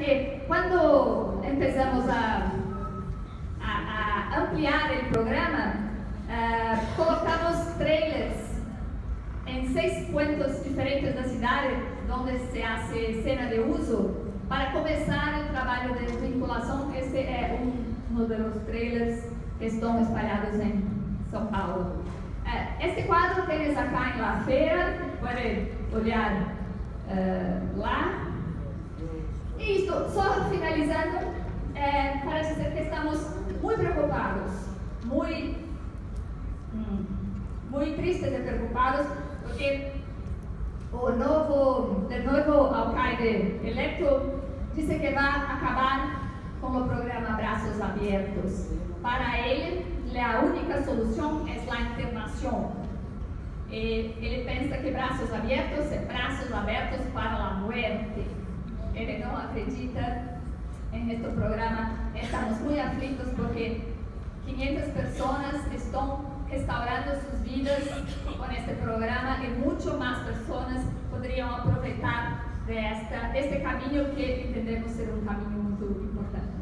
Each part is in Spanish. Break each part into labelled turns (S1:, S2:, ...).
S1: que cuando empezamos a ampliar el programa, colocamos trailers en 6 puntos diferentes da cidade, onde se hace cena de uso, para começar o trabalho de vinculação. Este é um dos trailers que estão espalhados em São Paulo. Este quadro tienes acá en la feira, pueden olhar lá. E isto, só finalizando, parece ser que estamos muy preocupados, muy tristes y preocupados, porque el nuevo alcalde electo dice que va a acabar con el programa Brazos Abiertos. Para él, la única solución es la internación. Él piensa que brazos abiertos para la muerte. Él no acredita en este programa. Estamos muy aflitos porque 500 personas están restaurando sus vidas con este programa y mucho más personas podrían aprovechar de este camino que entendemos ser un camino muy importante.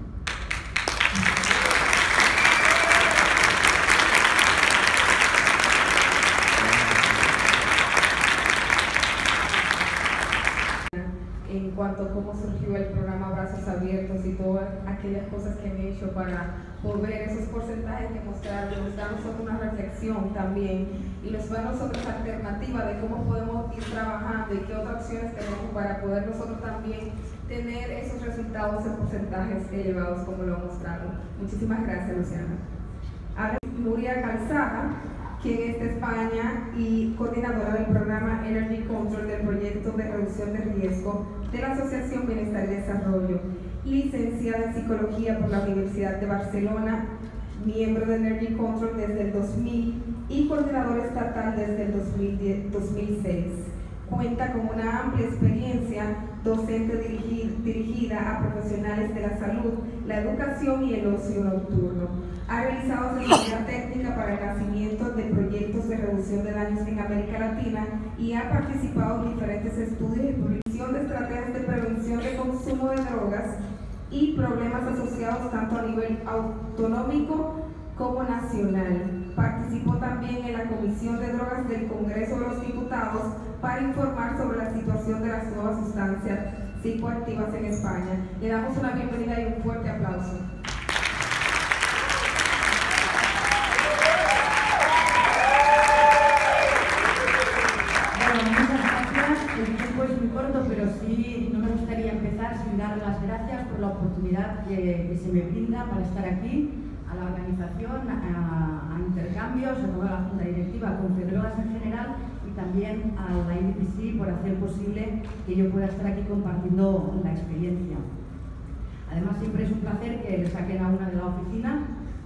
S2: En cuanto a cómo surgió el programa Brazos Abiertos y todas aquellas cosas que han hecho para volver esos porcentajes que mostraron, nos da a nosotros una reflexión también y nos da a nosotros alternativa de cómo podemos ir trabajando y qué otras opciones tenemos para poder nosotros también tener esos resultados en porcentajes elevados como lo mostraron. Muchísimas gracias, Luciana. Ahora Nuria Calzada, quien es de España y coordinadora del programa Energy Control del proyecto de reducción de riesgo de la Asociación Bienestar y Desarrollo, licenciada en Psicología por la Universidad de Barcelona, miembro de Energy Control desde el 2000 y coordinadora estatal desde el 2006. Cuenta con una amplia experiencia docente dirigida a profesionales de la salud, la educación y el ocio nocturno. Ha realizado asesoría técnica para el nacimiento de proyectos de reducción de daños en América Latina y ha participado en diferentes estudios y publicación de estrategias de prevención de consumo de drogas y problemas asociados tanto a nivel autonómico como nacional. Participó también en la Comisión de Drogas del Congreso de los Diputados para informar sobre la situación de las nuevas sustancias psicoactivas en España. Le damos una bienvenida y un fuerte aplauso.
S3: Bueno, muchas gracias. El tiempo es muy corto, pero sí no me gustaría empezar sin dar las gracias por la oportunidad que se me brinda para estar aquí, a la organización, a Intercambios, a toda la Junta Directiva, con Fedrogas en general, y también a la IDPC por hacer posible que yo pueda estar aquí compartiendo la experiencia. Además, siempre es un placer que le saquen a una de la oficina,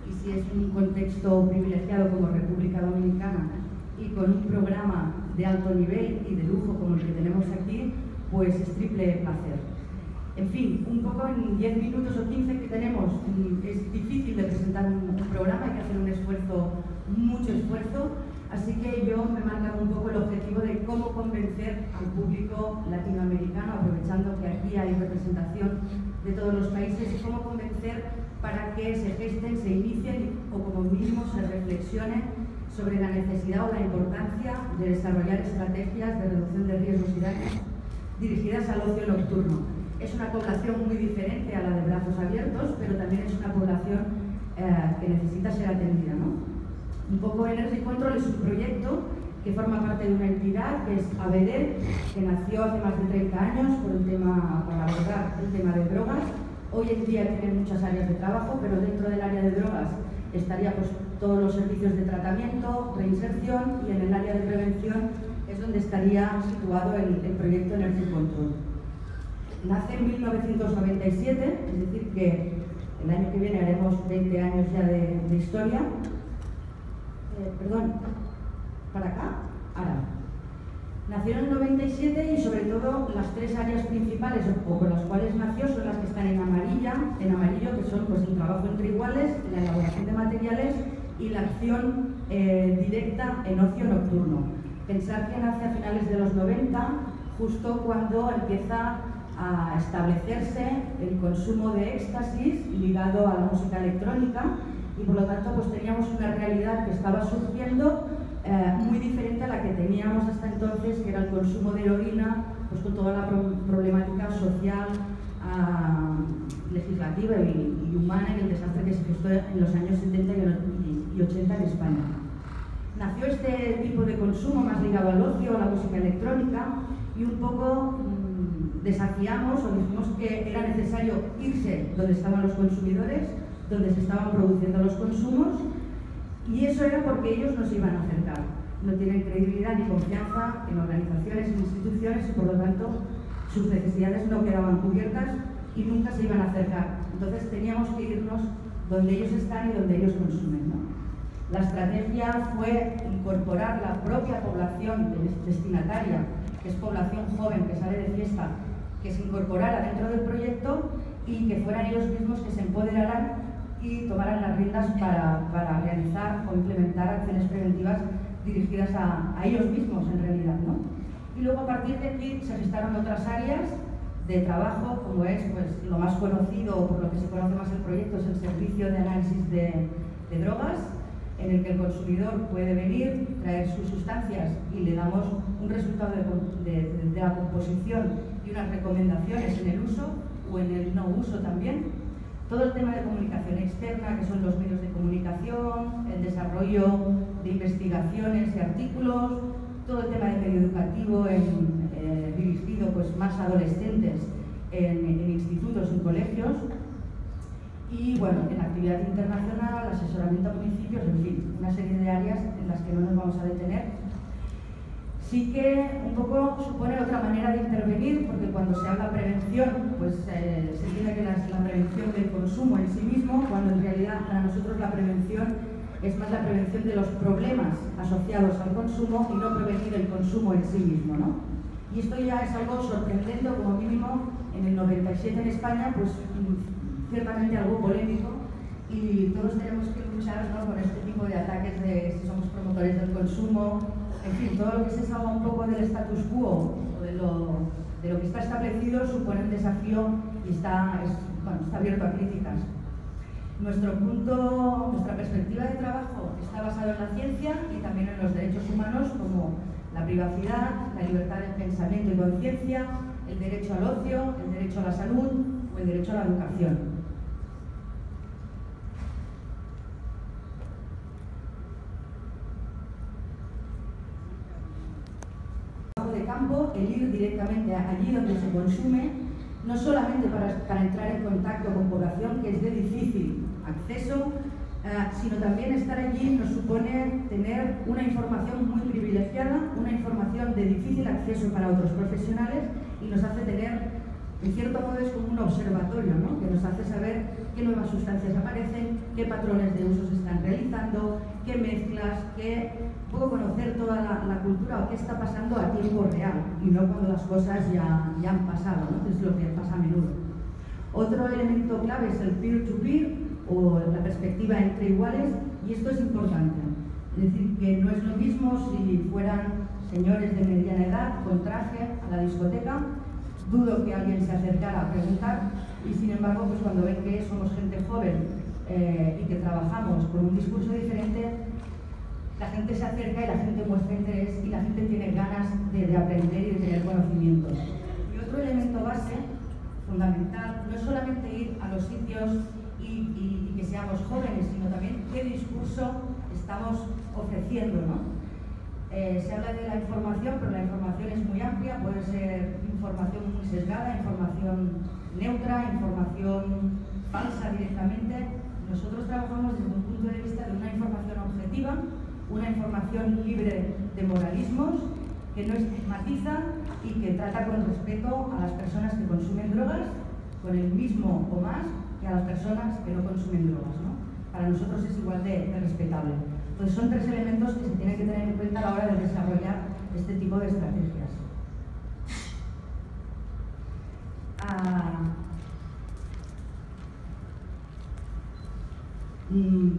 S3: y si es un contexto privilegiado como República Dominicana y con un programa de alto nivel y de lujo como el que tenemos aquí, pues es triple placer. En fin, un poco en 10 minutos o 15 que tenemos, es difícil de presentar un programa, hay que hacer un esfuerzo, mucho esfuerzo, así que yo me he marcado un poco el objetivo de cómo convencer al público latinoamericano, aprovechando que aquí hay representación de todos los países, y cómo convencer para que se gesten, se inicien o como mínimo se reflexione sobre la necesidad o la importancia de desarrollar estrategias de reducción de riesgos y daños dirigidas al ocio nocturno. Es una población muy diferente a la de Brazos Abiertos, pero también es una población que necesita ser atendida, ¿no? Un poco Energy Control es un proyecto que forma parte de una entidad que es ABD, que nació hace más de 30 años para abordar el tema de drogas. Hoy en día tiene muchas áreas de trabajo, pero dentro del área de drogas estaría pues todos los servicios de tratamiento, reinserción, y en el área de prevención es donde estaría situado el proyecto Energy Control. Nace en 1997, es decir que el año que viene haremos 20 años ya de historia. Perdón, ¿para acá? Ahora. Nació en el 97 y sobre todo las 3 áreas principales o con las cuales nació son las que están en amarillo, que son pues el trabajo entre iguales, la elaboración de materiales y la acción directa en ocio nocturno. Pensar que nace a finales de los 90, justo cuando empieza a establecerse el consumo de éxtasis ligado a la música electrónica y por lo tanto pues teníamos una realidad que estaba surgiendo muy diferente a la que teníamos hasta entonces, que era el consumo de heroína, pues con toda la problemática social, legislativa y humana y el desastre que se gestó en los años 70 y 80 en España. Nació este tipo de consumo más ligado al ocio, a la música electrónica, y un poco desafiamos o dijimos que era necesario irse donde estaban los consumidores, donde se estaban produciendo los consumos, y eso era porque ellos nos iban a acercar. No tienen credibilidad ni confianza en organizaciones e instituciones y por lo tanto sus necesidades no quedaban cubiertas y nunca se iban a acercar. Entonces teníamos que irnos donde ellos están y donde ellos consumen, ¿no? La estrategia fue incorporar la propia población destinataria, que es población joven que sale de fiesta, que se incorporara dentro del proyecto y que fueran ellos mismos que se empoderaran y tomaran las riendas para realizar o implementar acciones preventivas dirigidas a ellos mismos en realidad, ¿no? Y luego a partir de aquí se gestaron otras áreas de trabajo, como es pues, lo más conocido o por lo que se conoce más el proyecto, es el servicio de análisis de drogas, en el que el consumidor puede venir, traer sus sustancias y le damos un resultado de la composición y unas recomendaciones en el uso o en el no uso también. Todo el tema de comunicación externa, que son los medios de comunicación, el desarrollo de investigaciones y artículos, todo el tema de medio educativo dirigido pues, más a adolescentes en institutos y colegios, y bueno, en actividad internacional, asesoramiento a municipios, en fin, una serie de áreas en las que no nos vamos a detener. Sí que un poco supone otra manera de intervenir, porque cuando se habla de prevención, pues se entiende que la prevención del consumo en sí mismo, cuando en realidad para nosotros la prevención es más la prevención de los problemas asociados al consumo y no prevenir el consumo en sí mismo, ¿no? Y esto ya es algo sorprendente, como mínimo, en el 97 en España, pues ciertamente algo polémico, y todos tenemos que luchar, ¿no?, con este tipo de ataques de si somos promotores del consumo, en fin, todo lo que se salga un poco del status quo o de lo que está establecido supone un desafío y está abierto a críticas. Nuestra perspectiva de trabajo está basada en la ciencia y también en los derechos humanos como la privacidad, la libertad de pensamiento y conciencia, el derecho al ocio, el derecho a la salud o el derecho a la educación. De campo, el ir directamente allí donde se consume, no solamente para entrar en contacto con población que es de difícil acceso, sino también estar allí nos supone tener una información muy privilegiada, una información de difícil acceso para otros profesionales y nos hace tener, en cierto modo es como un observatorio, ¿no?, que nos hace saber qué nuevas sustancias aparecen, qué patrones de uso se están realizando, qué mezclas, un poco conocer toda la cultura o qué está pasando a tiempo real y no cuando las cosas ya han pasado, ¿no?, que es lo que pasa a menudo. Otro elemento clave es el peer-to-peer o la perspectiva entre iguales, y esto es importante. Es decir, que no es lo mismo si fueran señores de mediana edad con traje a la discoteca. Dudo que alguien se acercara a preguntar y sin embargo pues cuando ven que somos gente joven y que trabajamos con un discurso diferente, la gente se acerca y la gente muestra interés y la gente tiene ganas de aprender y de tener conocimientos. Y otro elemento base, fundamental, no es solamente ir a los sitios y que seamos jóvenes, sino también qué discurso estamos ofreciendo, ¿no? Se habla de la información, pero la información es muy amplia, puede ser información muy sesgada, información neutra, información falsa directamente. Nosotros trabajamos desde un punto de vista de una información objetiva, una información libre de moralismos, que no estigmatiza y que trata con respeto a las personas que consumen drogas, con el mismo o más que a las personas que no consumen drogas, ¿no? Para nosotros es igual de respetable. Entonces son tres elementos que se tienen que tener en cuenta a la hora de desarrollar este tipo de estrategias.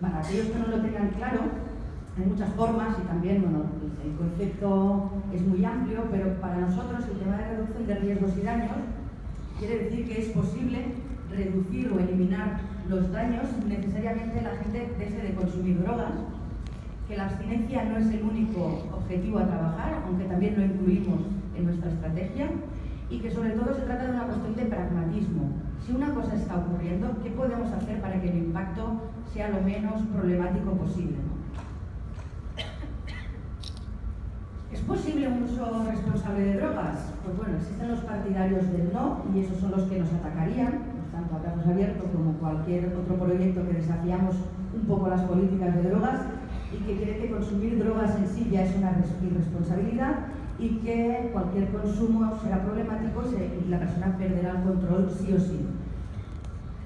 S3: Para aquellos que no lo tengan claro, hay muchas formas y también bueno, el concepto es muy amplio, pero para nosotros el tema de reducción de riesgos y daños Quiere decir que es posible reducir o eliminar los daños sin necesariamente la gente deje de consumir drogas, que la abstinencia no es el único objetivo a trabajar, aunque también lo incluimos en nuestra estrategia, y que sobre todo se trata de una cuestión de pragmatismo. Si una cosa está ocurriendo, ¿qué podemos hacer para que el impacto sea lo menos problemático posible, ¿no? ¿Es posible un uso responsable de drogas? Pues bueno, existen los partidarios del no, y esos son los que nos atacarían, tanto a Brazos Abiertos como cualquier otro proyecto que desafiamos un poco las políticas de drogas, y que cree que consumir drogas en sí ya es una irresponsabilidad y que cualquier consumo será problemático y la persona perderá el control sí o sí.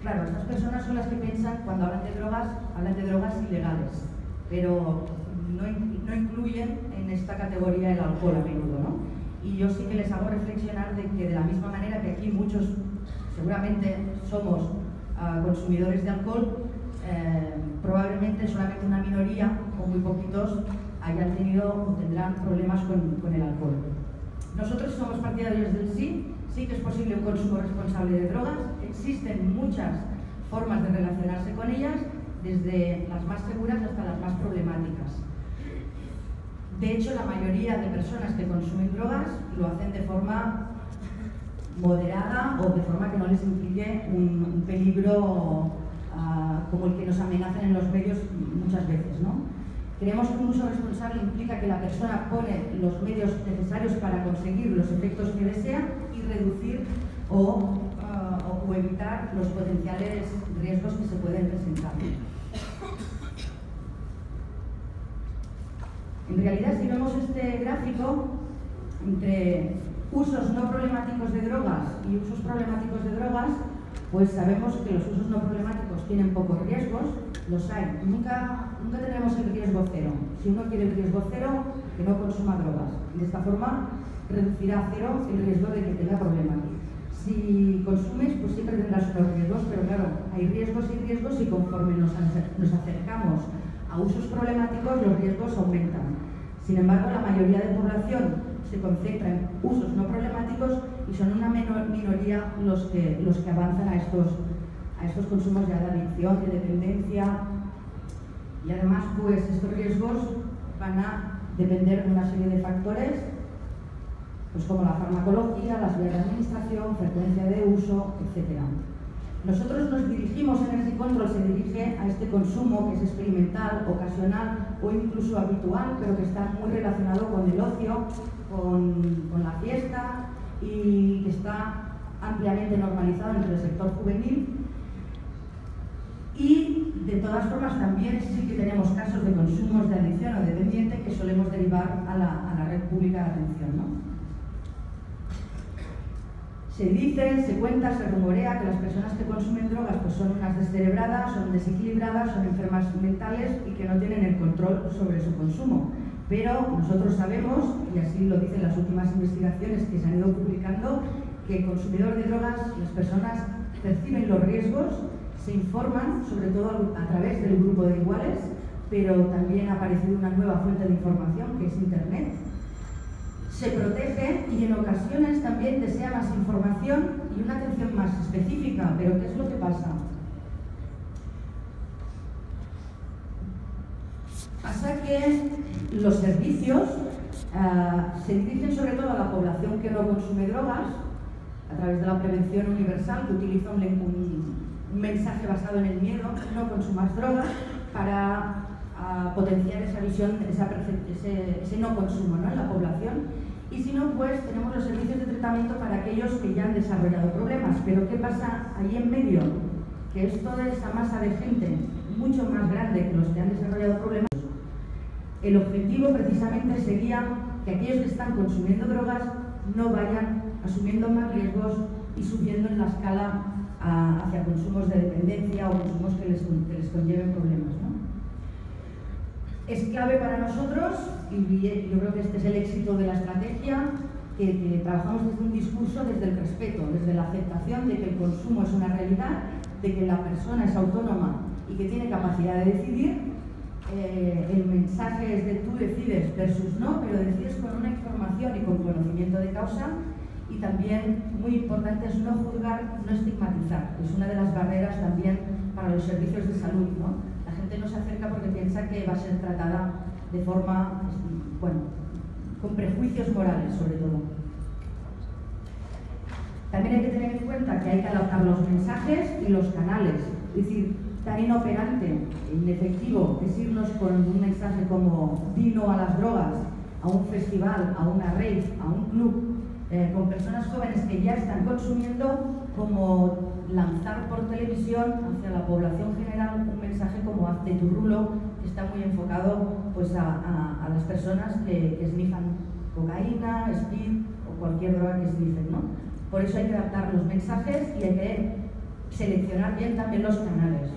S3: Claro, estas personas son las que piensan, cuando hablan de drogas ilegales, pero no incluyen en esta categoría el alcohol a menudo, ¿no? Y yo sí que les hago reflexionar de que de la misma manera que aquí muchos seguramente somos consumidores de alcohol, probablemente solamente una minoría o muy poquitos hayan tenido o tendrán problemas con el alcohol. Nosotros somos partidarios del sí que es posible un consumo responsable de drogas. Existen muchas formas de relacionarse con ellas, desde las más seguras hasta las más problemáticas. De hecho, la mayoría de personas que consumen drogas lo hacen de forma moderada o de forma que no les implique un peligro como el que nos amenazan en los medios muchas veces, ¿no? Creemos que un uso responsable implica que la persona pone los medios necesarios para conseguir los efectos que desea y reducir o evitar los potenciales riesgos que se pueden presentar. En realidad, si vemos este gráfico, entre usos no problemáticos de drogas y usos problemáticos de drogas, pues sabemos que los usos no problemáticos tienen pocos riesgos, los hay. Nunca tenemos el riesgo cero. Si uno quiere el riesgo cero, que no consuma drogas. De esta forma, reducirá a cero el riesgo de que tenga problemas. Si consumes, pues siempre tendrás unos riesgos, pero claro, hay riesgos y riesgos, y conforme nos acercamos a usos problemáticos, los riesgos aumentan. Sin embargo, la mayoría de población se concentra en usos no problemáticos y son una minoría los que avanzan a estos consumos ya de adicción, de dependencia, y además pues estos riesgos van a depender de una serie de factores, pues como la farmacología, las vías de administración, frecuencia de uso, etc. Nosotros nos dirigimos, Energy Control se dirige a este consumo que es experimental, ocasional o incluso habitual, pero que está muy relacionado con el ocio, con la fiesta, y que está ampliamente normalizado entre el sector juvenil. Y de todas formas también sí que tenemos casos de consumos de adicción o dependiente que solemos derivar a la red pública de atención, ¿no? Se dice, se cuenta, se rumorea que las personas que consumen drogas pues son unas descerebradas, son desequilibradas, son enfermas mentales y que no tienen el control sobre su consumo. Pero nosotros sabemos, y así lo dicen las últimas investigaciones que se han ido publicando, que el consumidor de drogas, las personas perciben los riesgos, se informan, sobre todo a través del grupo de iguales, pero también ha aparecido una nueva fuente de información que es Internet. Se protege y en ocasiones también desea más información y una atención más específica. Pero ¿qué es lo que pasa? Pasa que los servicios se dirigen sobre todo a la población que no consume drogas a través de la prevención universal, que utiliza un mensaje basado en el miedo: no consumas drogas, para potenciar esa visión, ese no consumo, ¿no?, en la población. Y si no, pues tenemos los servicios de tratamiento para aquellos que ya han desarrollado problemas. Pero ¿qué pasa ahí en medio? Que es toda esa masa de gente mucho más grande que los que han desarrollado problemas. El objetivo precisamente sería que aquellos que están consumiendo drogas no vayan asumiendo más riesgos y subiendo en la escala hacia consumos de dependencia o consumos que les conlleven problemas, ¿no? Es clave para nosotros, y yo creo que este es el éxito de la estrategia, que trabajamos desde un discurso, desde el respeto, desde la aceptación de que el consumo es una realidad, de que la persona es autónoma y que tiene capacidad de decidir. El mensaje es de tú decides versus no, pero decides con una información y con conocimiento de causa, Y también, muy importante, es no juzgar, no estigmatizar. Es una de las barreras también para los servicios de salud, ¿no? La gente no se acerca porque piensa que va a ser tratada de forma, bueno, con prejuicios morales sobre todo. También hay que tener en cuenta que hay que adaptar los mensajes y los canales. Es decir, tan inoperante e inefectivo es irnos con un mensaje como "Dino a las drogas", a un festival, a una rave, a un club, con personas jóvenes que ya están consumiendo, como lanzar por televisión hacia la población general un mensaje como "Hazte tu rulo", que está muy enfocado pues, a las personas que snifan cocaína, speed o cualquier droga que snifen, ¿no? Por eso hay que adaptar los mensajes y hay que seleccionar bien también los canales.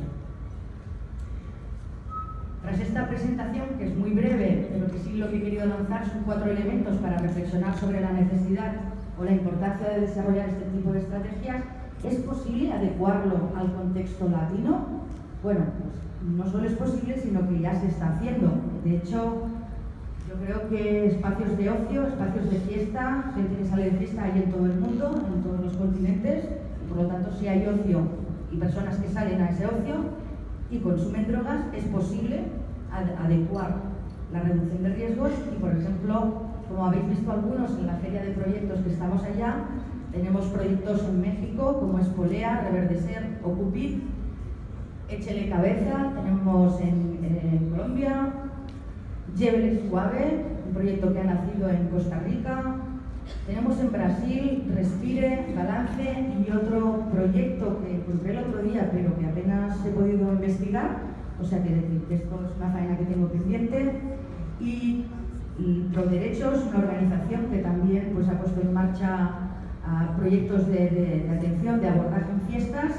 S3: Tras esta presentación, que es muy breve, pero que sí lo que he querido lanzar son 4 elementos para reflexionar sobre la necesidad o la importancia de desarrollar este tipo de estrategias, ¿es posible adecuarlo al contexto latino? Bueno, pues no solo es posible, sino que ya se está haciendo. De hecho, yo creo que espacios de ocio, espacios de fiesta, gente que sale de fiesta hay en todo el mundo, en todos los continentes, y por lo tanto, si hay ocio y personas que salen a ese ocio y consumen drogas, es posible adecuar la reducción de riesgos y, por ejemplo, como habéis visto algunos en la feria de proyectos que estamos allá, tenemos proyectos en México como Espolea, Reverdecer o Cupid, Échele Cabeza, tenemos en Colombia, Llévele Suave, un proyecto que ha nacido en Costa Rica, tenemos en Brasil Respire, Balance y otro proyecto que encontré el otro día pero que apenas he podido investigar, o sea que esto es una faena que tengo pendiente. Y Proderechos, una organización que también pues, ha puesto en marcha proyectos de atención, de abordaje en fiestas,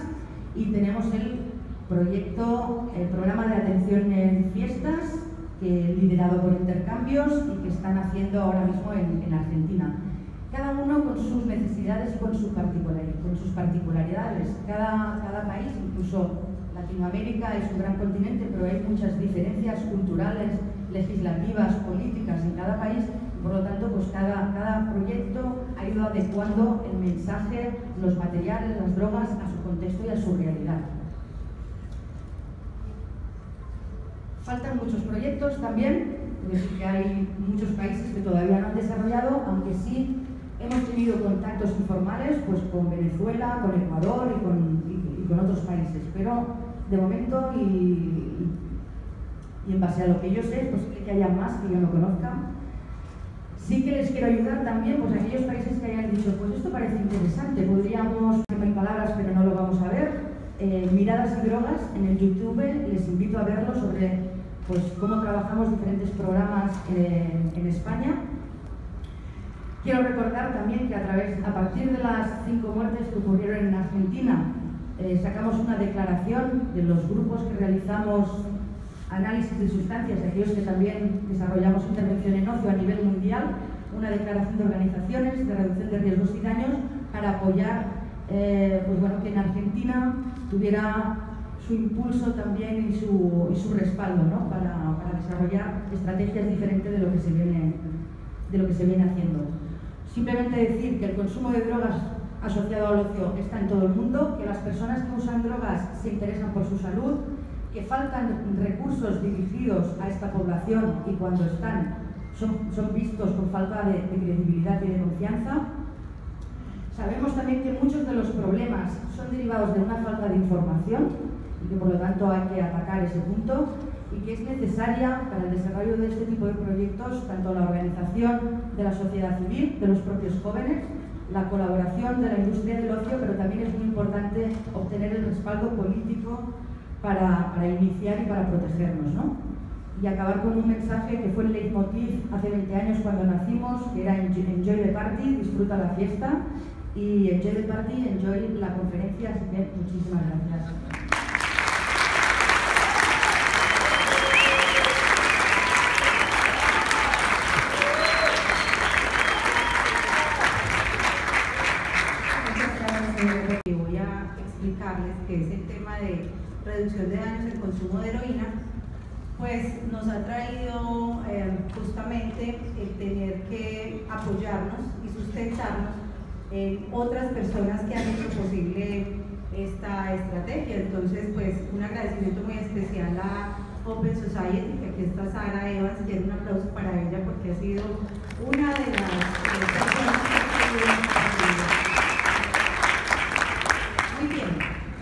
S3: y tenemos el programa de atención en fiestas liderado por Intercambios y que están haciendo ahora mismo en Argentina. Cada uno con sus necesidades y con sus particularidades. Cada país, incluso Latinoamérica es un gran continente, pero hay muchas diferencias culturales, legislativas, políticas en cada país. Por lo tanto, pues cada proyecto ha ido adecuando el mensaje, los materiales, las drogas a su contexto y a su realidad. Faltan muchos proyectos también, es decir, que hay muchos países que todavía no han desarrollado, aunque sí hemos tenido contactos informales pues, con Venezuela, con Ecuador y con otros países, pero de momento y en base a lo que yo sé, es posible que haya más que yo no conozca. Sí que les quiero ayudar también pues, a aquellos países que hayan dicho, pues esto parece interesante, podríamos, en palabras, pero no lo vamos a ver. Miradas y drogas en el YouTube, les invito a verlo sobre pues, cómo trabajamos diferentes programas en España. Quiero recordar también que a partir de las 5 muertes que ocurrieron en Argentina, sacamos una declaración de los grupos que realizamos análisis de sustancias, aquellos que también desarrollamos intervención en ocio a nivel mundial, una declaración de organizaciones de reducción de riesgos y daños para apoyar pues bueno, que en Argentina tuviera su impulso también y su respaldo, ¿no? para desarrollar estrategias diferentes de lo que se viene haciendo. Simplemente decir que el consumo de drogas asociado al ocio está en todo el mundo, que las personas que usan drogas se interesan por su salud, que faltan recursos dirigidos a esta población y cuando están son vistos con falta de credibilidad y de confianza. Sabemos también que muchos de los problemas son derivados de una falta de información y que por lo tanto hay que atacar ese punto y que es necesaria para el desarrollo de este tipo de proyectos tanto la organización de la sociedad civil, de los propios jóvenes, la colaboración de la industria del ocio, pero también es muy importante obtener el respaldo político para iniciar y para protegernos, ¿no? Y acabar con un mensaje que fue el leitmotiv hace 20 años cuando nacimos, que era Enjoy the Party, disfruta la fiesta, y Enjoy the Party, Enjoy la conferencia, así que muchísimas gracias.
S4: Voy a explicarles que es el tema de reducción de daños en consumo de heroína, pues nos ha traído justamente el tener que apoyarnos y sustentarnos otras personas que han hecho posible esta estrategia. Entonces, pues un agradecimiento muy especial a Open Society, que aquí está Sara Evans, quiero un aplauso para ella porque ha sido una de las personas que muy bien.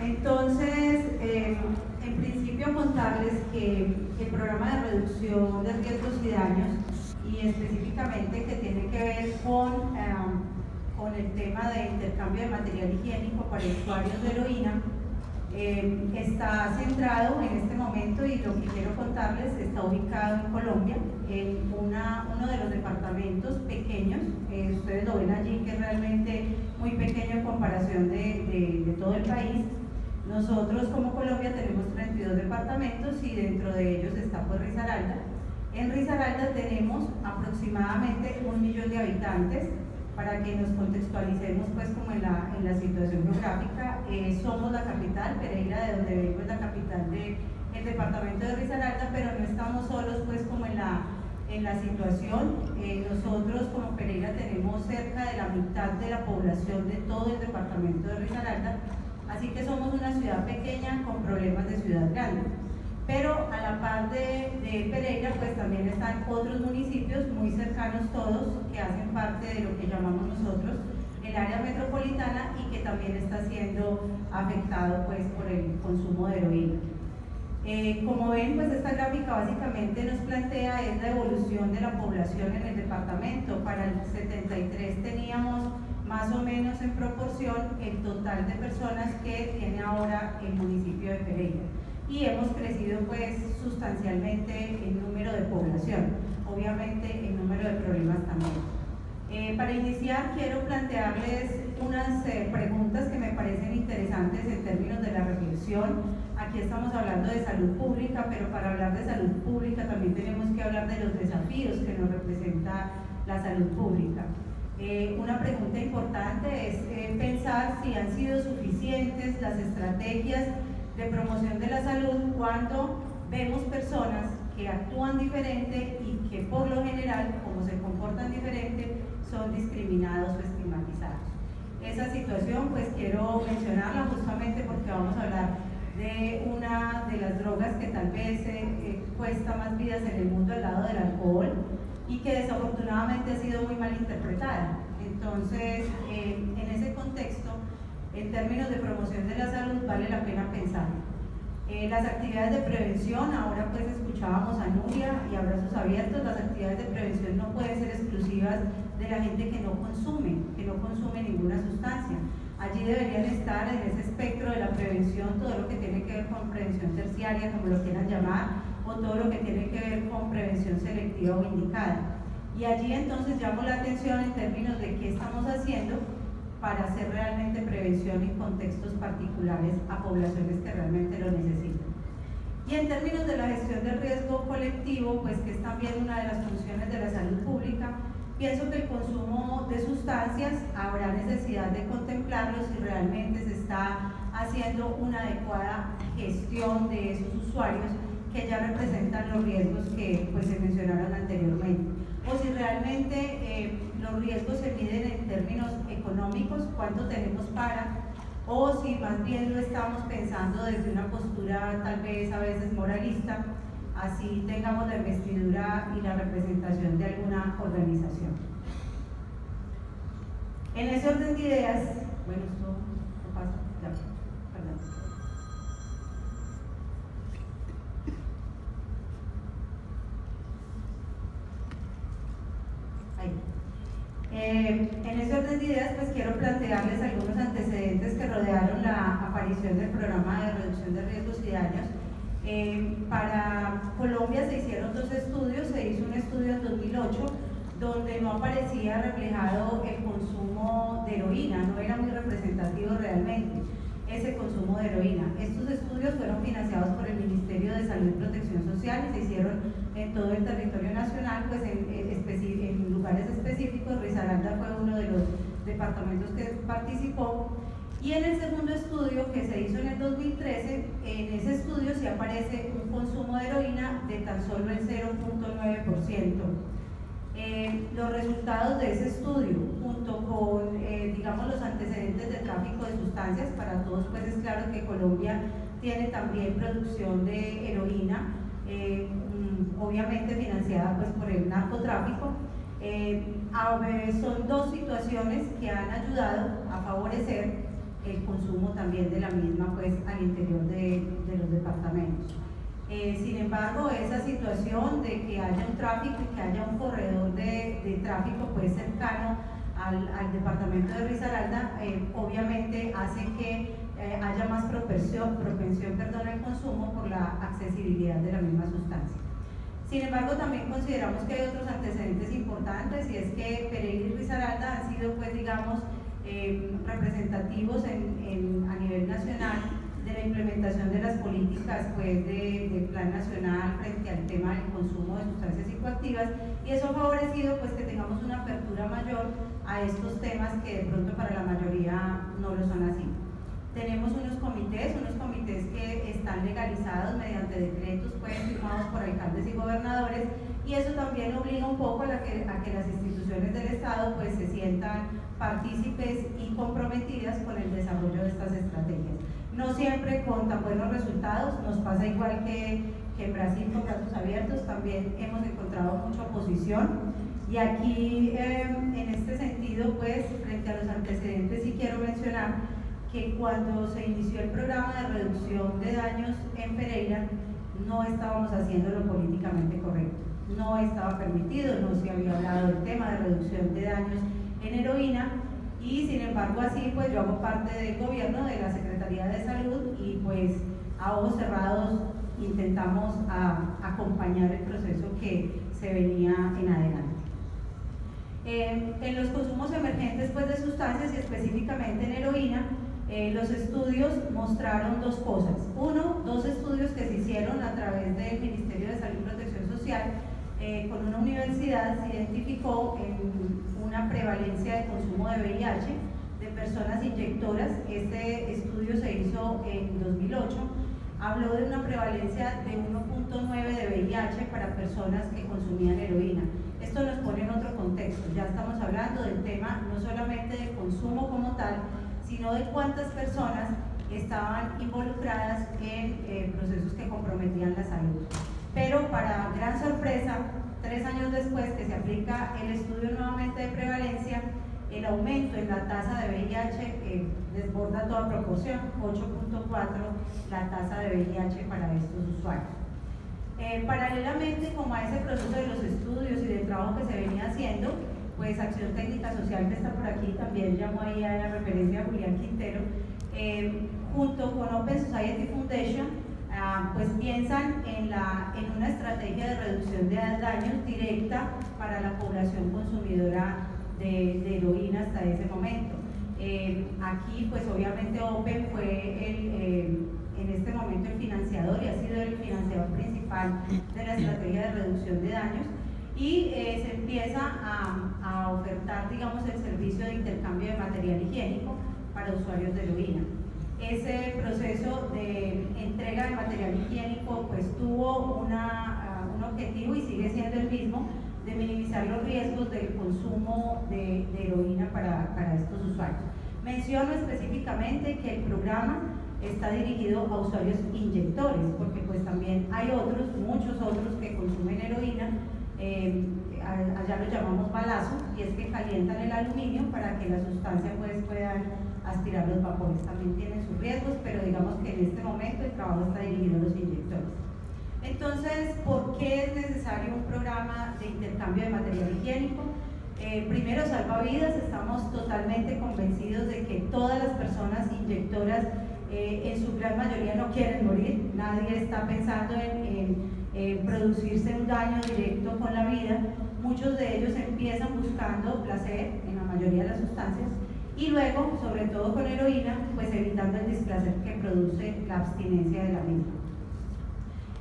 S4: Entonces, en principio contarles que el programa de reducción de riesgos y daños, y específicamente que tiene que ver con el tema de intercambio de material higiénico para usuarios de heroína, está centrado en este momento, y lo que quiero contarles, está ubicado en Colombia, en uno de los departamentos pequeños. Ustedes lo ven allí, que es realmente muy pequeño en comparación de todo el país. Nosotros como Colombia tenemos 32 departamentos y dentro de ellos está pues Risaralda. En Risaralda tenemos aproximadamente 1 millón de habitantes. Para que nos contextualicemos pues como en la situación geográfica, somos la capital, Pereira, de donde vengo, es la capital del departamento de Risaralda, pero no estamos solos pues como en la situación. Nosotros como Pereira tenemos cerca de la mitad de la población de todo el departamento de Risaralda, así que somos una ciudad pequeña con problemas de ciudad grande. Pero a la par de Pereira, pues también están otros municipios muy cercanos todos, que hacen parte de lo que llamamos nosotros el área metropolitana, y que también está siendo afectado pues por el consumo de heroína. Como ven, pues esta gráfica básicamente nos plantea es la evolución de la población en el departamento. Para el 73 teníamos más o menos en proporción el total de personas que tiene ahora el municipio de Pereira. Y hemos crecido pues sustancialmente en número de población, obviamente en número de problemas también. Para iniciar quiero plantearles unas preguntas que me parecen interesantes en términos de la reflexión. Aquí estamos hablando de salud pública, pero para hablar de salud pública también tenemos que hablar de los desafíos que nos representa la salud pública. Una pregunta importante es pensar si han sido suficientes las estrategias de promoción de la salud cuando vemos personas que actúan diferente y que por lo general, como se comportan diferente, son discriminados o estigmatizados. Esa situación pues quiero mencionarla justamente porque vamos a hablar de una de las drogas que tal vez cuesta más vidas en el mundo al lado del alcohol y que desafortunadamente ha sido muy mal interpretada. Entonces, en ese contexto, en términos de promoción de la salud, vale la pena pensar. Las actividades de prevención, ahora pues escuchábamos a Nuria y Abrazos Abiertos, las actividades de prevención no pueden ser exclusivas de la gente que no consume ninguna sustancia. Allí deberían estar en ese espectro de la prevención todo lo que tiene que ver con prevención terciaria, como lo quieran llamar, o todo lo que tiene que ver con prevención selectiva o indicada. Y allí entonces llamo la atención en términos de qué estamos haciendo para hacer realmente prevención en contextos particulares a poblaciones que realmente lo necesitan. Y en términos de la gestión del riesgo colectivo, pues que es también una de las funciones de la salud pública, pienso que el consumo de sustancias habrá necesidad de contemplarlo si realmente se está haciendo una adecuada gestión de esos usuarios que ya representan los riesgos que pues, se mencionaron anteriormente. O si realmente los riesgos se miden en términos económicos, cuánto tenemos para, o si más bien lo estamos pensando desde una postura tal vez a veces moralista, así tengamos la investidura y la representación de alguna organización. En ese orden de ideas, bueno, esto no pasa, ya, perdón. En ese orden de ideas, pues quiero plantearles algunos antecedentes que rodearon la aparición del programa de reducción de riesgos y daños. Para Colombia se hicieron 2 estudios, se hizo un estudio en 2008 donde no aparecía reflejado el consumo de heroína, no era muy representativo realmente ese consumo de heroína. Estos estudios fueron financiados por el Ministerio de Salud y Protección Social y se hicieron en todo el territorio nacional, pues en lugares específicos. Risaralda fue uno de los departamentos que participó. Y en el segundo estudio, que se hizo en el 2013, en ese estudio sí aparece un consumo de heroína de tan solo el 0.9%. Los resultados de ese estudio, junto con digamos, los antecedentes de tráfico de sustancias. Para todos pues es claro que Colombia tiene también producción de heroína, obviamente financiada pues por el narcotráfico. Son dos situaciones que han ayudado a favorecer el consumo también de la misma pues al interior de los departamentos. Sin embargo, esa situación de que haya un tráfico y que haya un corredor de tráfico pues cercano al departamento de Risaralda, obviamente hace que haya más propensión al consumo por la accesibilidad de la misma sustancia. Sin embargo, también consideramos que hay otros antecedentes importantes, y es que Pereira y Risaralda han sido pues digamos representativos a nivel nacional de la implementación de las políticas pues del Plan Nacional frente al tema del consumo de sustancias psicoactivas, y eso ha favorecido pues que tengamos una apertura mayor a estos temas que de pronto para la mayoría no lo son así. Tenemos unos comités que están legalizados mediante decretos pues firmados por alcaldes y gobernadores, y eso también obliga un poco a que las instituciones del Estado pues se sientan partícipes y comprometidas con el desarrollo de estas estrategias. No siempre con tan buenos resultados, nos pasa igual que en Brasil con Brazos Abiertos, también hemos encontrado mucha oposición, y aquí en este sentido pues frente a los antecedentes sí quiero mencionar que cuando se inició el programa de reducción de daños en Pereira no estábamos haciendo lo políticamente correcto, no estaba permitido, no se había hablado del tema de reducción de daños en heroína, y sin embargo así pues yo hago parte del gobierno, de la Secretaría de Salud, y pues a ojos cerrados intentamos acompañar el proceso que se venía en adelante. En los consumos emergentes pues de sustancias y específicamente en heroína, los estudios mostraron dos cosas. Uno, dos estudios que se hicieron a través del Ministerio de Salud y Protección Social con una universidad. Se identificó una prevalencia de consumo de VIH de personas inyectoras. Este estudio se hizo en 2008. Habló de una prevalencia de 1.9 de VIH para personas que consumían heroína. Esto nos pone en otro contexto. Ya estamos hablando del tema no solamente de consumo como tal, sino de cuántas personas estaban involucradas en procesos que comprometían la salud. Pero para gran sorpresa, 3 años después que se aplica el estudio nuevamente de prevalencia, el aumento en la tasa de VIH desborda toda proporción, 8.4 la tasa de VIH para estos usuarios. Paralelamente como a ese proceso de los estudios y del trabajo que se venía haciendo, pues Acción Técnica Social, que está por aquí, también llamó ahí a la referencia a Julián Quintero, junto con Open Society Foundation, pues piensan en una estrategia de reducción de daños directa para la población consumidora de heroína hasta ese momento. Aquí pues obviamente Open fue en este momento el financiador, y ha sido el financiador principal de la estrategia de reducción de daños, y se empieza a ofertar, digamos, el servicio de intercambio de material higiénico para usuarios de heroína. Ese proceso de entrega de material higiénico pues tuvo un objetivo, y sigue siendo el mismo, de minimizar los riesgos del consumo de heroína para estos usuarios. Menciono específicamente que el programa está dirigido a usuarios inyectores, porque pues también hay muchos otros que consumen heroína. Allá lo llamamos balazo, y es que calientan el aluminio para que la sustancia pues puedan aspirar los vapores. También tienen sus riesgos, pero digamos que en este momento el trabajo está dirigido a los inyectores. Entonces, ¿por qué es necesario un programa de intercambio de material higiénico? Primero, salva vidas. Estamos totalmente convencidos de que todas las personas inyectoras en su gran mayoría no quieren morir. Nadie está pensando en producirse un daño directo con la vida. Muchos de ellos empiezan buscando placer en la mayoría de las sustancias, y luego, sobre todo con heroína, pues evitando el displacer que produce la abstinencia de la misma.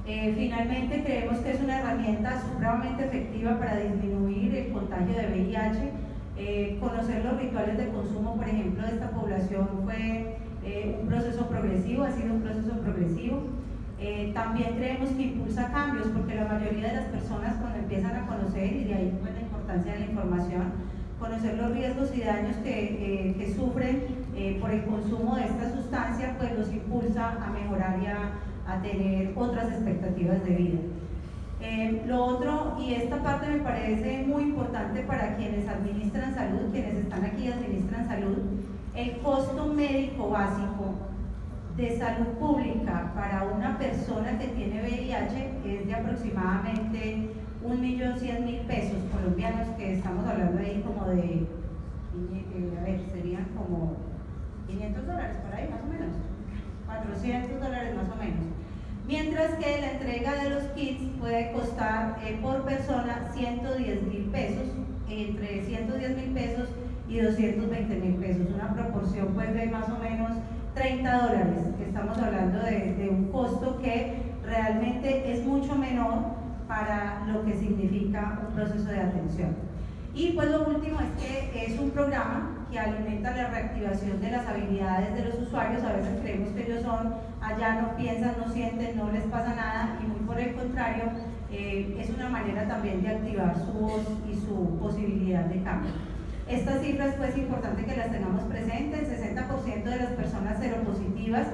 S4: Finalmente, creemos que es una herramienta supremamente efectiva para disminuir el contagio de VIH. Conocer los rituales de consumo, por ejemplo, de esta población fue un proceso progresivo, ha sido un proceso progresivo. También creemos que impulsa cambios, porque la mayoría de las personas, cuando empiezan a conocer, y de ahí pues la importancia de la información, conocer los riesgos y daños que sufren por el consumo de esta sustancia, pues los impulsa a mejorar y a tener otras expectativas de vida. Lo otro, y esta parte me parece muy importante para quienes administran salud, quienes están aquí y administran salud, el costo médico básico de salud pública para una persona que tiene VIH es de aproximadamente 1.100.000 pesos colombianos, que estamos hablando ahí como de, a ver, serían como $500 por ahí más o menos, $400 más o menos. Mientras que la entrega de los kits puede costar por persona 110.000 pesos, entre 110.000 pesos y 220.000 pesos, una proporción pues de más o menos $30, que estamos hablando de un costo que realmente es mucho menor para lo que significa un proceso de atención. Y pues lo último es que es un programa que alimenta la reactivación de las habilidades de los usuarios. A veces creemos que ellos son allá, no piensan, no sienten, no les pasa nada, y muy por el contrario, es una manera también de activar su voz y su posibilidad de cambio. Estas cifras pues es importante que las tengamos presentes. El 60% de las personas seropositivas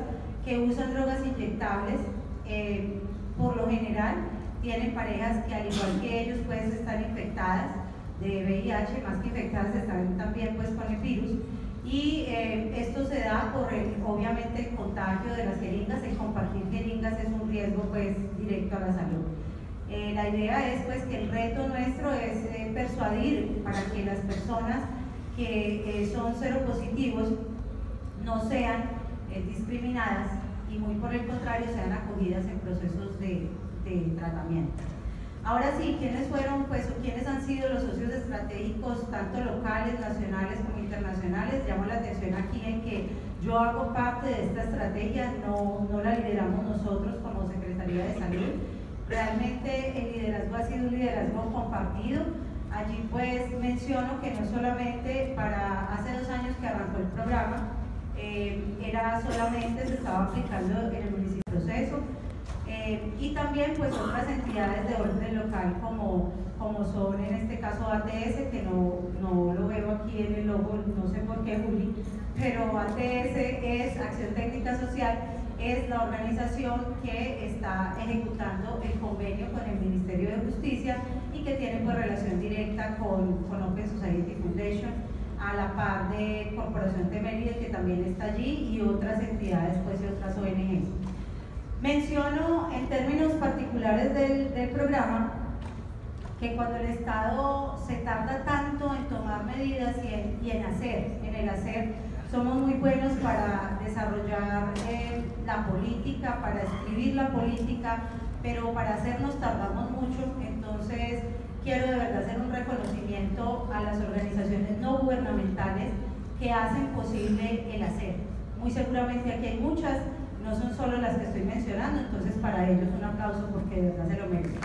S4: que usan drogas inyectables por lo general tienen parejas que al igual que ellos pues están infectadas de VIH, más que infectadas están también pues con el virus, y esto se da por obviamente el contagio de las jeringas. El compartir jeringas es un riesgo pues directo a la salud. La idea es pues que el reto nuestro es persuadir para que las personas que son seropositivos no sean discriminadas y muy por el contrario sean acogidas en procesos de tratamiento. Ahora sí, ¿quiénes fueron pues o quiénes han sido los socios estratégicos tanto locales, nacionales como internacionales? Llamo la atención aquí en que yo hago parte de esta estrategia, no la lideramos nosotros como Secretaría de Salud. Realmente el liderazgo ha sido un liderazgo compartido. Allí pues menciono que no solamente para hace 2 años que arrancó el programa, se estaba aplicando en el municipio Proceso, y también pues otras entidades de orden local como son en este caso ATS, que no lo veo aquí en el logo, no sé por qué, Juli, pero ATS es Acción Técnica Social, es la organización que está ejecutando el convenio con el Ministerio de Justicia y que tiene pues relación directa con Open Society Foundation, a la par de Corporación Temeride, que también está allí, y otras entidades pues y otras ONGs. Menciono en términos particulares del programa que cuando el Estado se tarda tanto en tomar medidas y en el hacer, somos muy buenos para desarrollar la política, para escribir la política, pero para hacernos tardamos mucho. Entonces quiero de verdad hacer un reconocimiento a las organizaciones no gubernamentales que hacen posible el hacer. Muy seguramente aquí hay muchas, no son solo las que estoy mencionando, entonces para ellos un aplauso porque de verdad se lo merecen.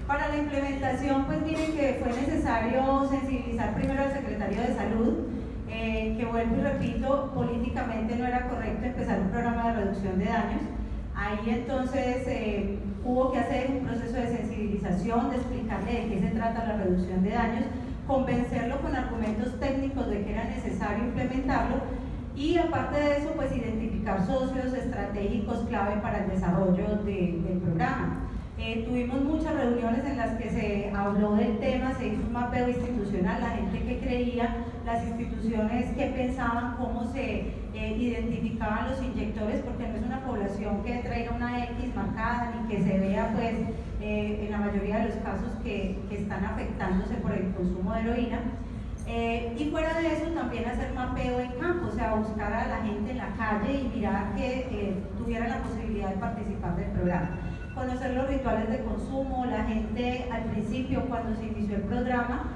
S4: Para la implementación, pues miren que fue necesario sensibilizar primero al secretario de Salud, que vuelvo y repito, políticamente no era correcto empezar un programa de reducción de daños. Ahí entonces hubo que hacer un proceso de sensibilización, de explicarle de qué se trata la reducción de daños, convencerlo con argumentos técnicos de que era necesario implementarlo, y aparte de eso pues identificar socios estratégicos clave para el desarrollo del programa. Tuvimos muchas reuniones en las que se habló del tema, se hizo un mapeo institucional, la gente que creía, las instituciones que pensaban, cómo se identificaban los inyectores, porque no es una población que traiga una X marcada ni que se vea pues en la mayoría de los casos que están afectándose por el consumo de heroína. Y fuera de eso también hacer mapeo en campo, o sea, buscar a la gente en la calle y mirar que tuviera la posibilidad de participar del programa. Conocer los rituales de consumo. La gente al principio, cuando se inició el programa,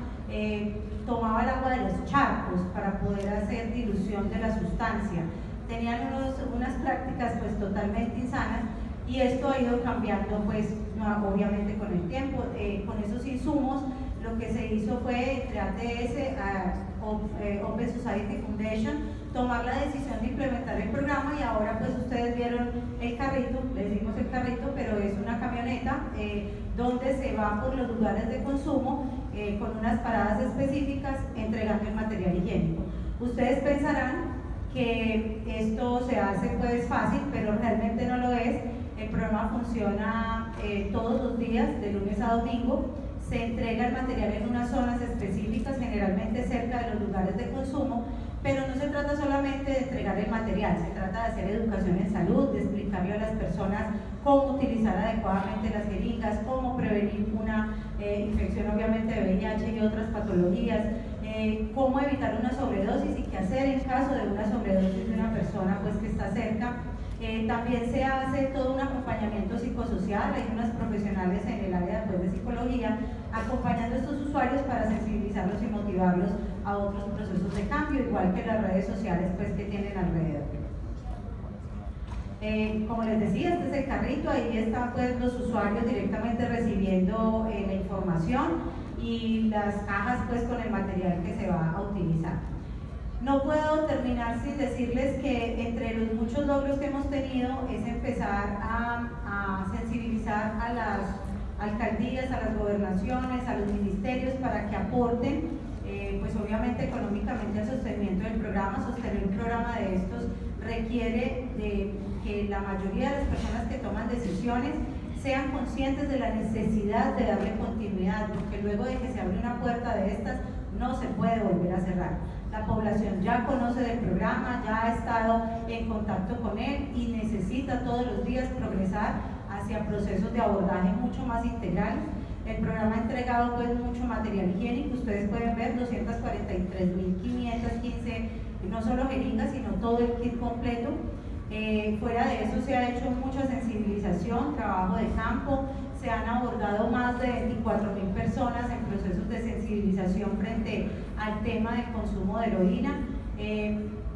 S4: tomaba el agua de los charcos para poder hacer dilución de la sustancia. Tenían unas prácticas pues totalmente insanas, y esto ha ido cambiando pues obviamente con el tiempo. Con esos insumos lo que se hizo fue entre ATS, Open Society Foundation, tomar la decisión de implementar el programa, y ahora pues ustedes vieron el carrito, le decimos el carrito, pero es una camioneta donde se va por los lugares de consumo con unas paradas específicas entregando el material higiénico. Ustedes pensarán que esto se hace pues fácil, pero realmente no lo es. El programa funciona todos los días, de lunes a domingo. Se entrega el material en unas zonas específicas, generalmente cerca de los lugares de consumo, pero no se trata solamente de entregar el material, se trata de hacer educación en salud, de explicarle a las personas cómo utilizar adecuadamente las jeringas, cómo prevenir una infección obviamente de VIH y otras patologías, cómo evitar una sobredosis y qué hacer en caso de una sobredosis de una persona pues que está cerca. También se hace todo un acompañamiento psicosocial, hay unos profesionales en el área de psicología acompañando a estos usuarios para sensibilizarlos y motivarlos a otros procesos de cambio, igual que las redes sociales pues, que tienen alrededor. Como les decía, este es el carrito, ahí están pues, los usuarios directamente recibiendo la información y las cajas pues, con el material que se va a utilizar. No puedo terminar sin decirles que entre los muchos logros que hemos tenido es empezar a sensibilizar a las alcaldías, a las gobernaciones, a los ministerios para que aporten, pues obviamente económicamente al sostenimiento del programa. Sostener un programa de estos requiere de que la mayoría de las personas que toman decisiones sean conscientes de la necesidad de darle continuidad, porque luego de que se abre una puerta de estas no se puede volver a cerrar. La población ya conoce del programa, ya ha estado en contacto con él y necesita todos los días progresar hacia procesos de abordaje mucho más integrales. El programa ha entregado pues mucho material higiénico, ustedes pueden ver 243.515, no solo jeringas, sino todo el kit completo. Fuera de eso se ha hecho mucha sensibilización, trabajo de campo, se han abordado más de 24.000 personas en procesos de sensibilización frente al tema del consumo de heroína.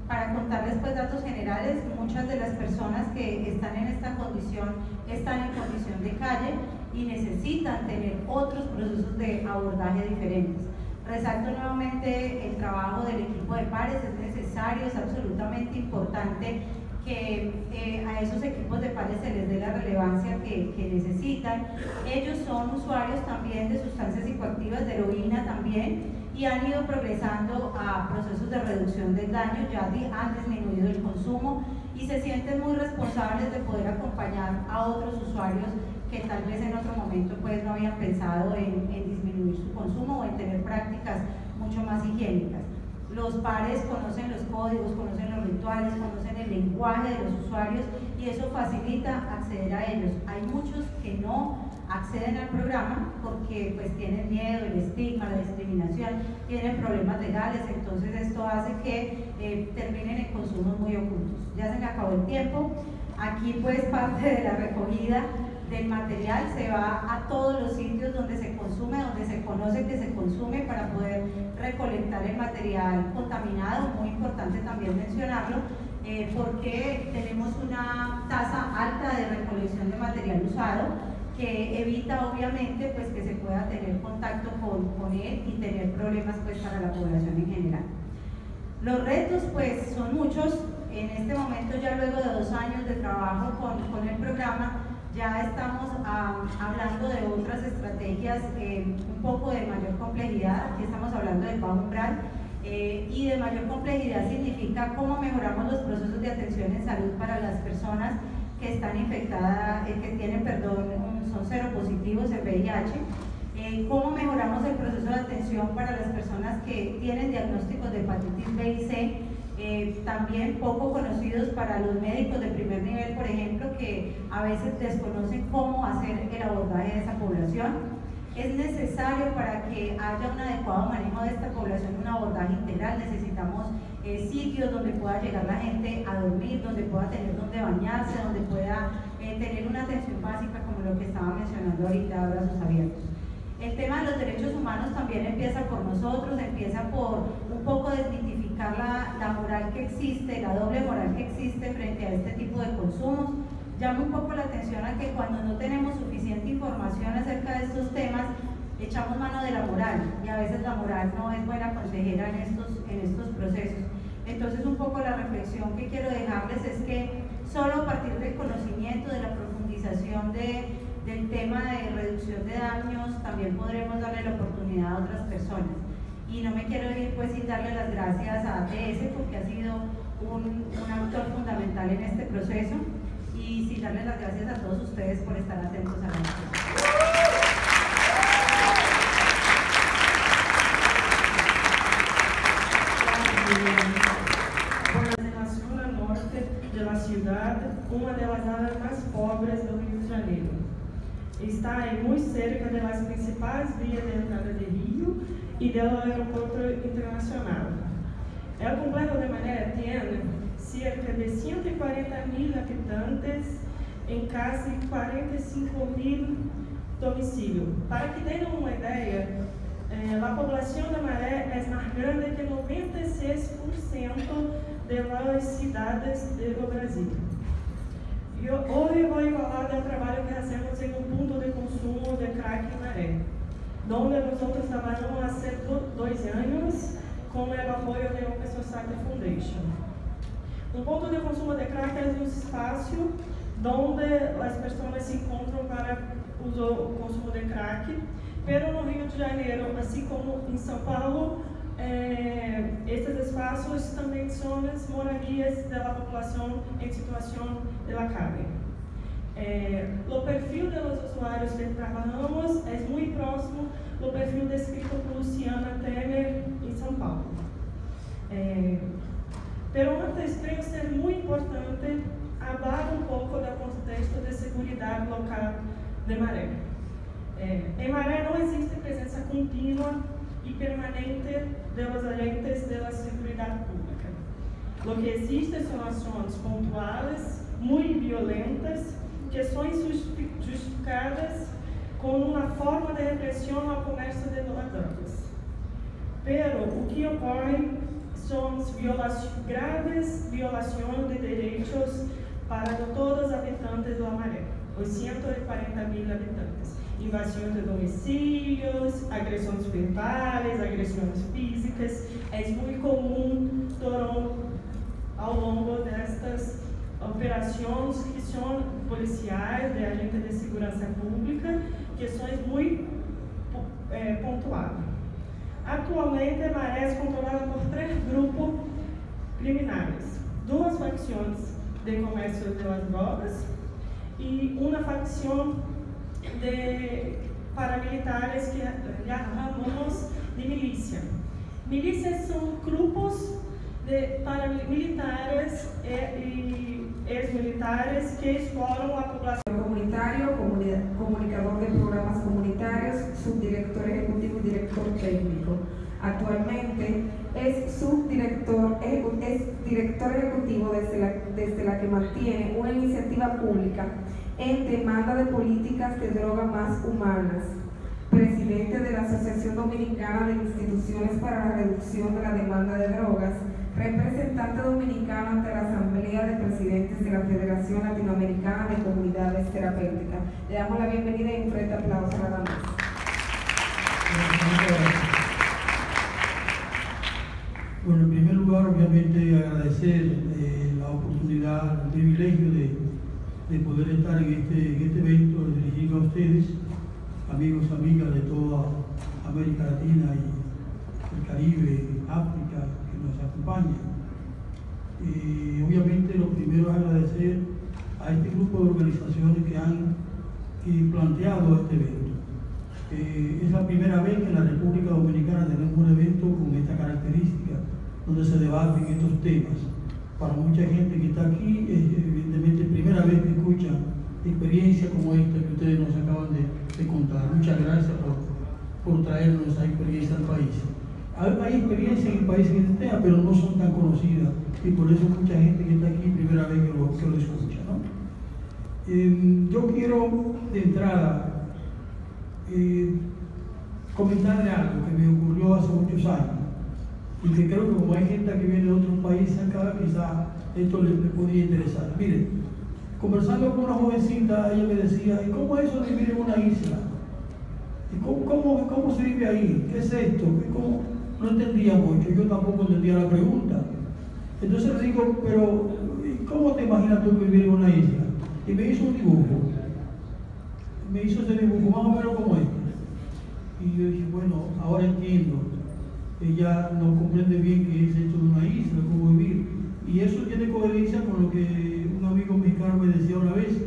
S4: Para contarles pues datos generales, muchas de las personas que están en esta condición están en condición de calle y necesitan tener otros procesos de abordaje diferentes. Resalto nuevamente el trabajo del equipo de pares, es necesario, es absolutamente importante que a esos equipos de pares se les dé la relevancia que necesitan. Ellos son usuarios también de sustancias psicoactivas, de heroína también, y han ido progresando a procesos de reducción del daño, ya han disminuido el consumo y se sienten muy responsables de poder acompañar a otros usuarios que tal vez en otro momento pues no habían pensado en disminuir su consumo o en tener prácticas mucho más higiénicas. Los pares conocen los códigos, conocen los rituales, conocen el lenguaje de los usuarios y eso facilita acceder a ellos. Hay muchos que no acceden al programa porque pues tienen miedo, el estigma, la discriminación, tienen problemas legales, entonces esto hace que terminen en consumos muy ocultos. Ya se me acabó el tiempo. Aquí pues parte de la recogida del material se va a todos los sitios donde se consume, donde se conoce que se consume para poder recolectar el material contaminado. Muy importante también mencionarlo porque tenemos una tasa alta de recolección de material usado que evita obviamente pues que se pueda tener contacto con él y tener problemas pues para la población en general. Los retos pues son muchos. En este momento, ya luego de 2 años de trabajo con el programa, ya estamos hablando de otras estrategias un poco de mayor complejidad. Aquí estamos hablando del bajo umbral y de mayor complejidad significa cómo mejoramos los procesos de atención en salud para las personas que están infectadas, que tienen, son seropositivos en VIH. Cómo mejoramos el proceso de atención para las personas que tienen diagnósticos de hepatitis B y C, también poco conocidos para los médicos de primer nivel, por ejemplo, que a veces desconocen cómo hacer el abordaje de esa población. Es necesario para que haya un adecuado manejo de esta población, un abordaje integral. Necesitamos sitios donde pueda llegar la gente a dormir, donde pueda tener donde bañarse, donde pueda tener una atención básica como lo que estaba mencionando ahorita, brazos abiertos. El tema de los derechos humanos también empieza por nosotros, empieza por un poco desmitificar la moral que existe, la doble moral que existe frente a este tipo de consumos. Llama un poco la atención a que cuando no tenemos suficiente información acerca de estos temas, echamos mano de la moral, y a veces la moral no es buena consejera en estos procesos. Entonces, un poco la reflexión que quiero dejarles es que solo a partir del conocimiento, de la profundización del tema de reducción de daños, también podremos darle la oportunidad a otras personas. Y no me quiero ir pues sin darle las gracias a ATS, porque ha sido un actor fundamental en este proceso, y sin darles las gracias a todos ustedes por estar atentos a la discusión.
S5: Na zona norte da cidade, uma das áreas mais pobres do Rio de Janeiro. Está muito cerca das principais vias de entrada de Rio e do aeroporto internacional. El complejo de Maré tiene cerca de 140.000 habitantes em casi 45.000 domicílios. Para que tenham uma ideia, a população de Maré é mais grande que 96% das cidades do Brasil. E hoje vou falar do trabalho que fazemos em um ponto de consumo de crack em Maré, onde nós trabalhamos há 2 anos com o apoio da Open Society Foundation. Um ponto de consumo de crack é um espaço onde as pessoas se encontram para o consumo de crack, pero no Rio de Janeiro, assim como em São Paulo, esses espaços também são as moradias da população em situação de la calle. O perfil dos usuários que trabalhamos é muito próximo do perfil descrito por Luciana Temer em São Paulo. Pero antes, creio ser muito importante falar um pouco do contexto de segurança local de Maré. Em Maré não existe presença contínua e permanente dos agentes da segurança pública. O que existe são ações pontuais, muito violentas, que são justificadas com uma forma de repressão ao comércio de drogas. Pero o que ocorre são graves violações de direitos para todos os habitantes do Maré, os 140.000 habitantes. Invasões de domicílios, agressões verbais, agressões físicas. É muito comum ao longo destas operações que são policiais, de agentes de segurança pública, que são muito pontuais. Atualmente, Maré é controlada por 3 grupos criminais: 2 facções de comércio de drogas e uma facção de paramilitares que chamamos de milícia. Milícias são grupos de paramilitares e ex-militares que exploram a população.
S2: Comunitario, comunicador de programas comunitarios, subdirector ejecutivo y director técnico. Actualmente es director ejecutivo desde la que mantiene una iniciativa pública en demanda de políticas de droga más humanas, presidente de la Asociación Dominicana de Instituciones para la Reducción de la Demanda de Drogas, representante dominicano ante la Asamblea de Presidentes de la Federación Latinoamericana de Comunidades Terapéuticas. Le damos la bienvenida y un fuerte aplauso a la dama.
S6: Bueno, en primer lugar, obviamente, agradecer la oportunidad, el privilegio de poder estar en este evento dirigido a ustedes, amigos, amigas de toda América Latina y el Caribe, África, que nos acompañan. Obviamente, lo primero es agradecer a este grupo de organizaciones que han planteado este evento. Es la primera vez que en la República Dominicana tenemos un evento con esta característica, donde se debaten estos temas. Para mucha gente que está aquí, evidentemente primera vez que escucha experiencias como esta que ustedes nos acaban de contar. Muchas gracias por traernos esa experiencia al país. Hay experiencias en países que este tema, pero no son tan conocidas, y por eso mucha gente que está aquí primera vez que lo escucha, ¿no? Yo quiero de entrada comentarle algo que me ocurrió hace muchos años y que creo que como hay gente que viene de otros países acá, quizá esto le podría interesar. Miren, conversando con una jovencita, ella me decía: ¿y cómo es eso de vivir en una isla? ¿Y cómo ¿cómo se vive ahí? ¿Qué es esto? ¿Cómo? No entendía mucho, yo tampoco entendía la pregunta. Entonces le digo, pero ¿cómo te imaginas tú vivir en una isla? Y me hizo un dibujo. Me hizo ese dibujo más o menos como este. Y yo dije, bueno, ahora entiendo. Ella no comprende bien que es esto de una isla, cómo vivir. Y eso tiene coherencia con lo que un amigo mexicano me decía una vez.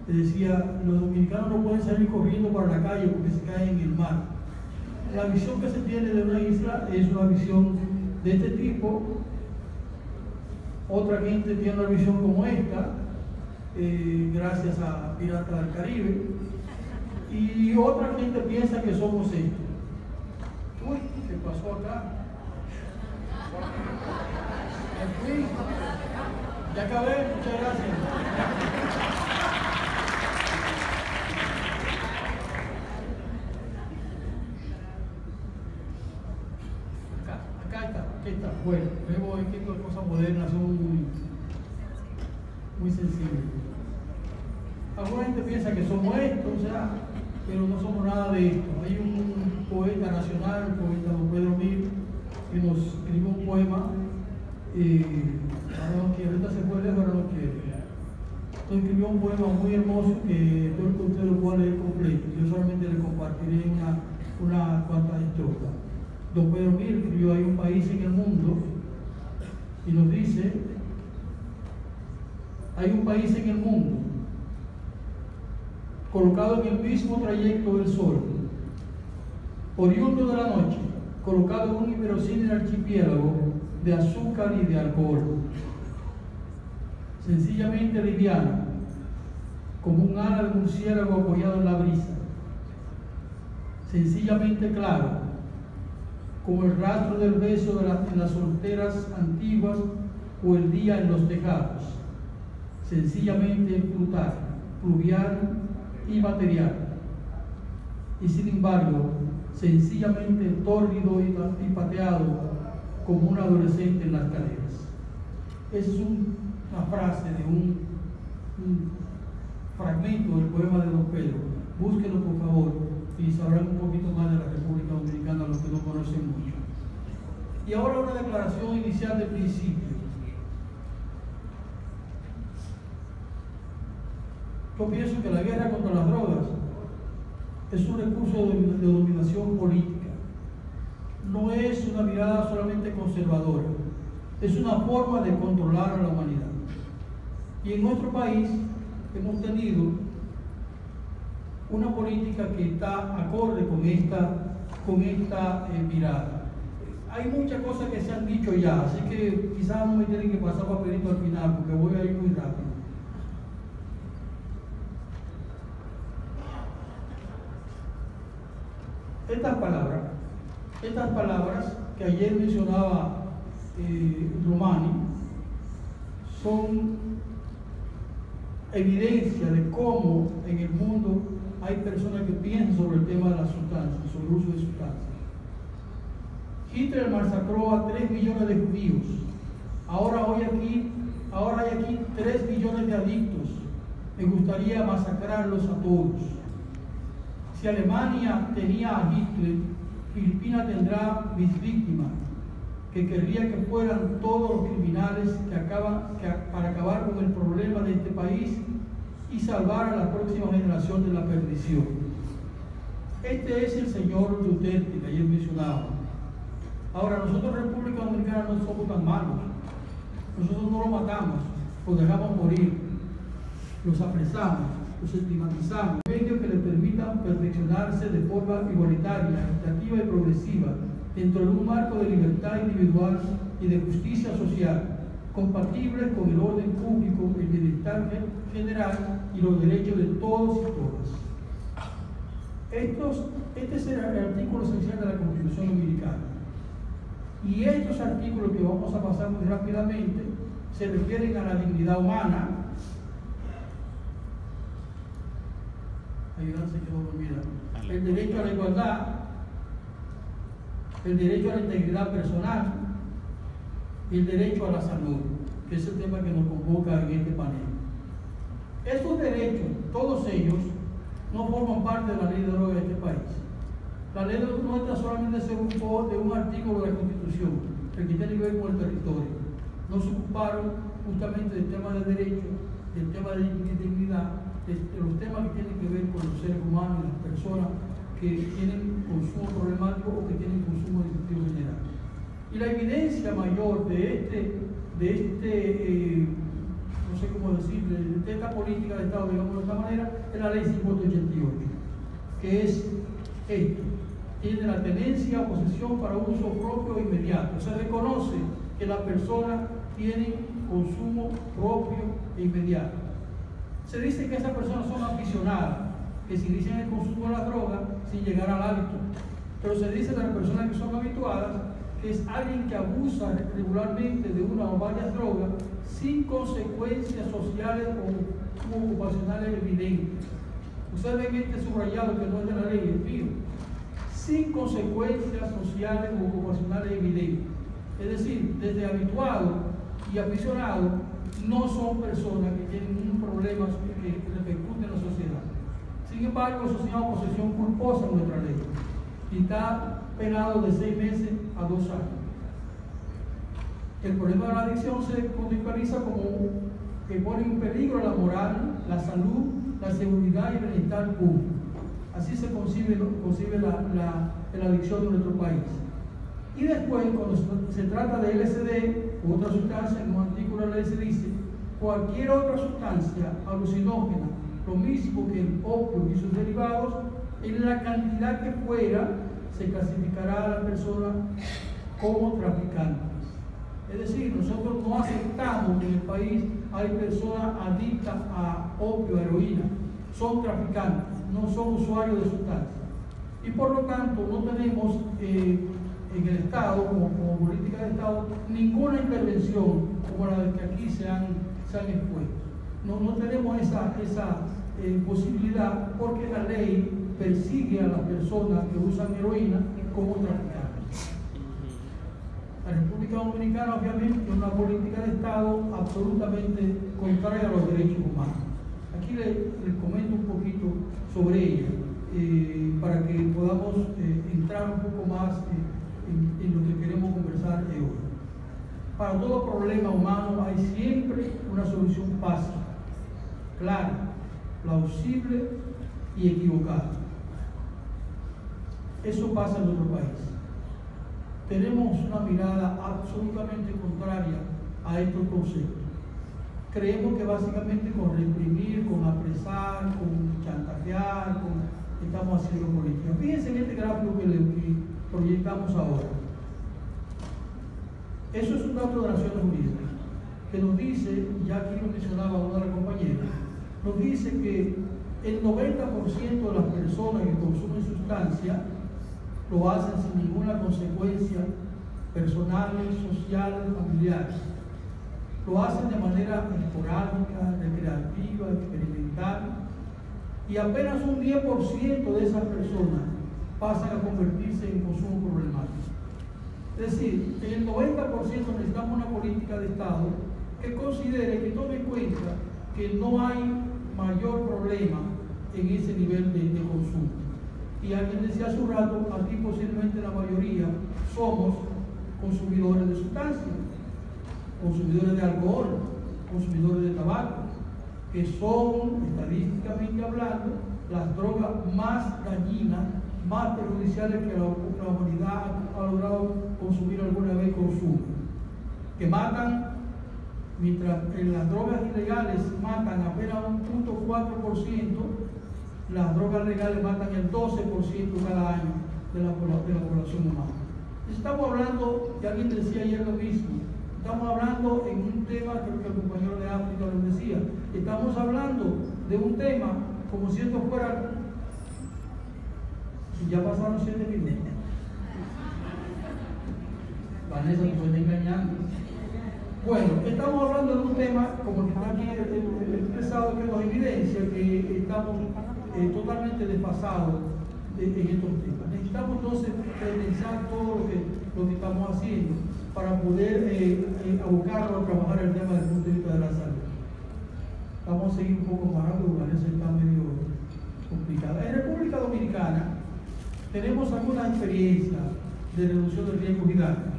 S6: Me decía, los dominicanos no pueden salir corriendo para la calle porque se caen en el mar. La visión que se tiene de una isla es una visión de este tipo. Otra gente tiene una visión como esta, gracias a Piratas del Caribe. Y otra gente piensa que somos esto. Uy, ¿qué pasó acá? Me fui. Ya acabé, muchas gracias. Aquí está. Bueno, vemos que estas cosas modernas son muy sensibles. Alguna gente piensa que somos esto, o sea, pero no somos nada de esto. Hay un poeta nacional, el poeta Don Pedro Mir, que nos escribió un poema, ahora no quiere, ahorita se puede leer, ahora no quiere. Nos escribió un poema muy hermoso que espero que ustedes lo puedan leer completo. Yo solamente le compartiré una cuantas estrofas. Don Pedro Mir escribió: hay un país en el mundo, y nos dice, hay un país en el mundo, colocado en el mismo trayecto del sol, oriundo de la noche, colocado en un inverosímil archipiélago de azúcar y de alcohol, sencillamente liviano, como un ala de murciélago apoyado en la brisa, sencillamente claro, como el rastro del beso en las solteras antiguas o el día en los tejados, sencillamente frutal, fluvial y material, y sin embargo, sencillamente tórrido y pateado como un adolescente en las caderas. Esa es una frase de un fragmento del poema de Don Pedro. Búsquenlo por favor y sabrán un poquito más de la República Dominicana, los que no conocen mucho. Y ahora una declaración inicial de principio. Yo pienso que la guerra contra las drogas es un recurso de dominación política. No es una mirada solamente conservadora, es una forma de controlar a la humanidad. Y en nuestro país hemos tenido una política que está acorde con esta mirada. Hay muchas cosas que se han dicho ya, así que quizás no me tienen que pasar papelito al final porque voy a ir muy rápido. Estas palabras que ayer mencionaba Romani son evidencia de cómo en el mundo hay personas que piensan sobre el tema de las sustancias, sobre el uso de sustancias. Hitler masacró a 3 millones de judíos. Ahora hay aquí 3 millones de adictos. Me gustaría masacrarlos a todos. Si Alemania tenía a Hitler, Filipinas tendrá mis víctimas, que querría que fueran todos los criminales para acabar con el problema de este país y salvar a la próxima generación de la perdición. Este es el señor Duterte que ayer mencionaba. Ahora, nosotros en República Dominicana no somos tan malos. Nosotros no lo matamos, los dejamos morir, los apresamos, los estigmatizamos, medios que le permitan perfeccionarse de forma igualitaria, equitativa y progresiva, dentro de un marco de libertad individual y de justicia social, compatibles con el orden público, el bienestar general y los derechos de todos y todas. Este es el artículo esencial de la Constitución Dominicana. Y estos artículos que vamos a pasar muy rápidamente se refieren a la dignidad humana. Ayúdense que no me olvida. El derecho a la igualdad, el derecho a la integridad personal y el derecho a la salud, que es el tema que nos convoca en este panel. Estos derechos, todos ellos, no forman parte de la ley de drogas de este país. la ley nuestra solamente se ocupó de un artículo de la Constitución, el que tiene que ver con el territorio. No se ocuparon justamente del tema de derechos, del tema de dignidad, de los temas que tienen que ver con los seres humanos y las personas que tienen consumo problemático o que tienen consumo disruptivo general. Y la evidencia mayor de no sé cómo decirle, de esta política de Estado, digamos de esta manera, es la ley 588, que es esto: tiene la tenencia o posesión para uso propio e inmediato. Se reconoce que las personas tienen consumo propio e inmediato. Se dice que esas personas son aficionadas, que se inician el consumo de la droga sin llegar al hábito. Pero se dice de las personas que son habituadas que es alguien que abusa regularmente de una o varias drogas sin consecuencias sociales o ocupacionales evidentes. Ustedes ven este subrayado que no es de la ley, es mío. Sin consecuencias sociales o ocupacionales evidentes. Es decir, desde habituado y aficionado no son personas que tienen un problema que repercute en la sociedad. Sin embargo, eso se llama posesión culposa en nuestra ley y está penado de 6 meses a 2 años. El problema de la adicción se contextualiza como que pone en peligro la moral, la salud, la seguridad y el bienestar público. Así se concibe la adicción en nuestro país. Y después, cuando se trata de LSD u otra sustancia, en un artículo de la ley se dice: cualquier otra sustancia alucinógena, lo mismo que el opio y sus derivados, en la cantidad que fuera, se clasificará a la persona como traficantes. Es decir, nosotros no aceptamos que en el país hay personas adictas a opio, heroína. Son traficantes, no son usuarios de sustancias. Y por lo tanto no tenemos en el Estado, como política de Estado, ninguna intervención como la que aquí se han expuesto. No tenemos esa posibilidad, porque la ley persigue a las personas que usan heroína como traficantes. La República Dominicana obviamente tiene una política de Estado absolutamente contraria a los derechos humanos. Aquí les comento un poquito sobre ella, para que podamos entrar un poco más en lo que queremos conversar hoy. Para todo problema humano hay siempre una solución fácil, clara, plausible y equivocada. Eso pasa en nuestro país. Tenemos una mirada absolutamente contraria a estos conceptos. Creemos que básicamente con reprimir, con apresar, con chantajear, estamos haciendo política. Fíjense en este gráfico que proyectamos ahora. Eso es un dato de Naciones Unidas, que nos dice, ya aquí lo mencionaba una de las compañeras, nos dice que el 90% de las personas que consumen sustancias lo hacen sin ninguna consecuencia personales, sociales, familiares. Lo hacen de manera esporádica, recreativa, experimental, y apenas un 10% de esas personas pasan a convertirse en consumo problemático. Es decir, en el 90% necesitamos una política de Estado que considere, que tome en cuenta que no hay mayor problema en ese nivel de consumo. Y alguien decía hace un rato, aquí posiblemente la mayoría somos consumidores de sustancias, consumidores de alcohol, consumidores de tabaco, que son, estadísticamente hablando, las drogas más dañinas, más perjudiciales que la humanidad ha logrado consumir alguna vez consumo. Que matan, mientras en las drogas ilegales matan apenas un 0.4%, las drogas legales matan el 12% cada año de la población humana. Estamos hablando, que alguien decía ayer lo mismo, estamos hablando en un tema, creo que el compañero de África lo decía, estamos hablando de un tema como si esto fuera, si ya pasaron 7 minutos. Vanessa, me estoy engañando. Bueno, estamos hablando de un tema, como el que está aquí expresado, que nos evidencia que estamos totalmente desfasados en estos temas. Necesitamos entonces repensar todo lo que estamos haciendo para poder abocarlo a trabajar el tema desde el punto de vista de la salud. Vamos a seguir un poco más rápido, porque eso está medio complicado. En República Dominicana tenemos alguna experiencia de reducción de riesgos y daños,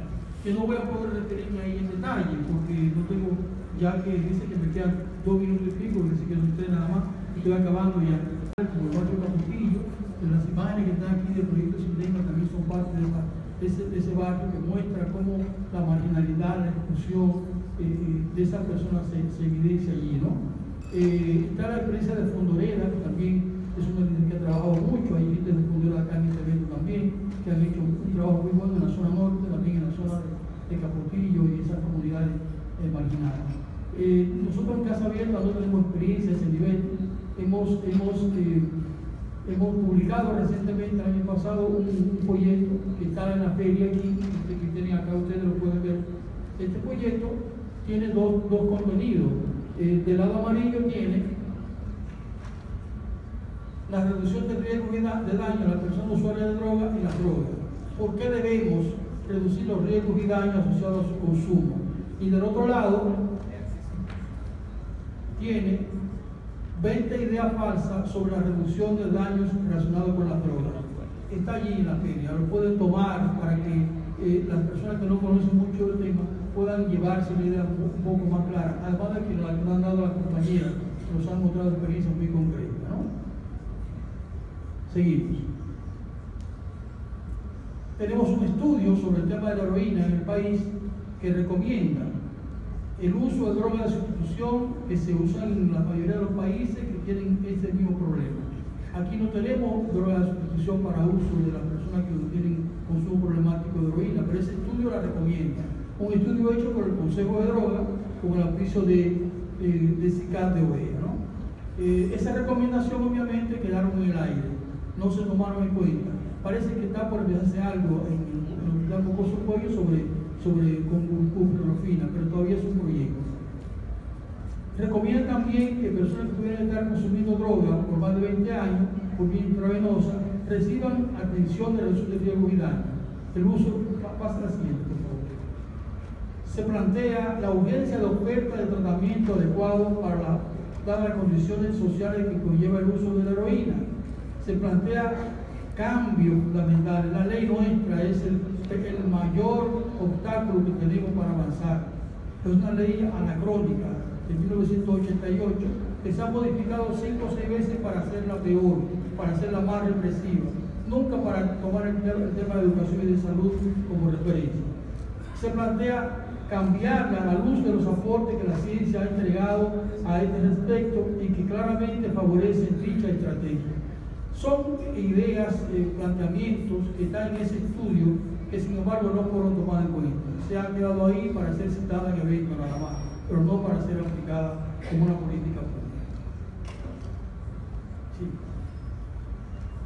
S6: que no voy a poder referirme ahí en detalle, porque no tengo, ya que dice que me quedan 2 minutos y pico, que si quiero usted nada más, y estoy acabando ya. Como el barrio Caputillo, que las imágenes que están aquí del proyecto Sindema también son parte de ese barrio, que muestra cómo la marginalidad, la exclusión de esas personas se evidencia allí, ¿no? Está la experiencia de Fondorera, que también es una que ha trabajado mucho, hay gente de Fondorera acá en este evento también, que han hecho un trabajo muy bueno en la zona norte, también en la zona de Capotillo y esas comunidades marginadas. Nosotros en Casa Abierta no tenemos experiencia a ese nivel. Hemos publicado recientemente, el año pasado, un folleto que está en la feria aquí, que tienen acá, ustedes lo pueden ver. Este folleto tiene dos contenidos. Del lado amarillo tiene la reducción de riesgo de daño a la persona usuaria de drogas y las drogas. ¿Por qué debemos reducir los riesgos y daños asociados a su consumo? Y del otro lado tiene 20 ideas falsas sobre la reducción de daños relacionados con las drogas. Está allí en la feria, lo pueden tomar para que las personas que no conocen mucho el tema puedan llevarse una idea un poco más clara, además de que nos han dado las compañeras, que nos han mostrado experiencias muy concretas, ¿no? Seguimos. Tenemos un estudio sobre el tema de la heroína en el país que recomienda el uso de drogas de sustitución que se usan en la mayoría de los países que tienen ese mismo problema. Aquí no tenemos drogas de sustitución para uso de las personas que tienen consumo problemático de heroína, pero ese estudio la recomienda. Un estudio hecho por el Consejo de Drogas con el auspicio de CICAD de OEA, ¿no? Esa recomendación obviamente quedaron en el aire, no se tomaron en cuenta. Parece que está por empezarse algo en el Hospital Mocoso Cuello sobre buprenorfina, pero todavía es un proyecto. Recomienda también que personas que pudieran estar consumiendo droga por más de 20 años, por vía intravenosa, reciban atención de reducción de riesgo y daño. El uso, pasa la siguiente, por favor. Se plantea la urgencia de oferta de tratamiento adecuado para dadas las condiciones sociales que conlleva el uso de la heroína. Se plantea cambios fundamentales. La ley nuestra es el mayor obstáculo que tenemos para avanzar. Es una ley anacrónica de 1988 que se ha modificado 5 o 6 veces para hacerla peor, para hacerla más represiva, nunca para tomar el tema de educación y de salud como referencia. Se plantea cambiarla a la luz de los aportes que la ciencia ha entregado a este respecto y que claramente favorecen dicha estrategia. Son ideas, planteamientos que están en ese estudio que sin embargo no fueron tomadas en cuenta. Se han quedado ahí para ser citadas en eventos nada más, pero no para ser aplicadas como una política pública. Sí.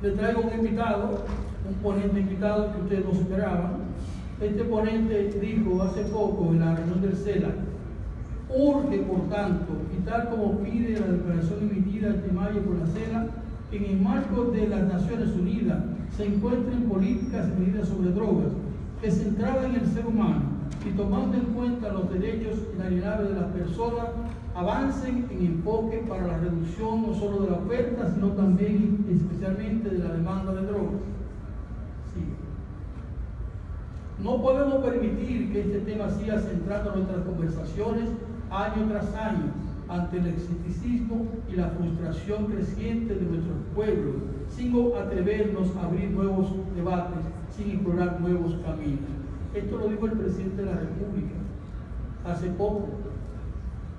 S6: Les traigo un invitado, un ponente invitado que ustedes no se esperaban. Este ponente dijo hace poco en la reunión del CELAC: urge, por tanto, y tal como pide la declaración emitida este mayo por la CELAC, que en el marco de las Naciones Unidas se encuentren políticas y medidas sobre drogas que centradas en el ser humano y tomando en cuenta los derechos inalienables de las personas, avancen en enfoque para la reducción no solo de la oferta, sino también y especialmente de la demanda de drogas. Sí. No podemos permitir que este tema siga centrando nuestras conversaciones año tras año ante el escepticismo y la frustración creciente de nuestros pueblos, sin atrevernos a abrir nuevos debates, sin explorar nuevos caminos. Esto lo dijo el presidente de la República hace poco.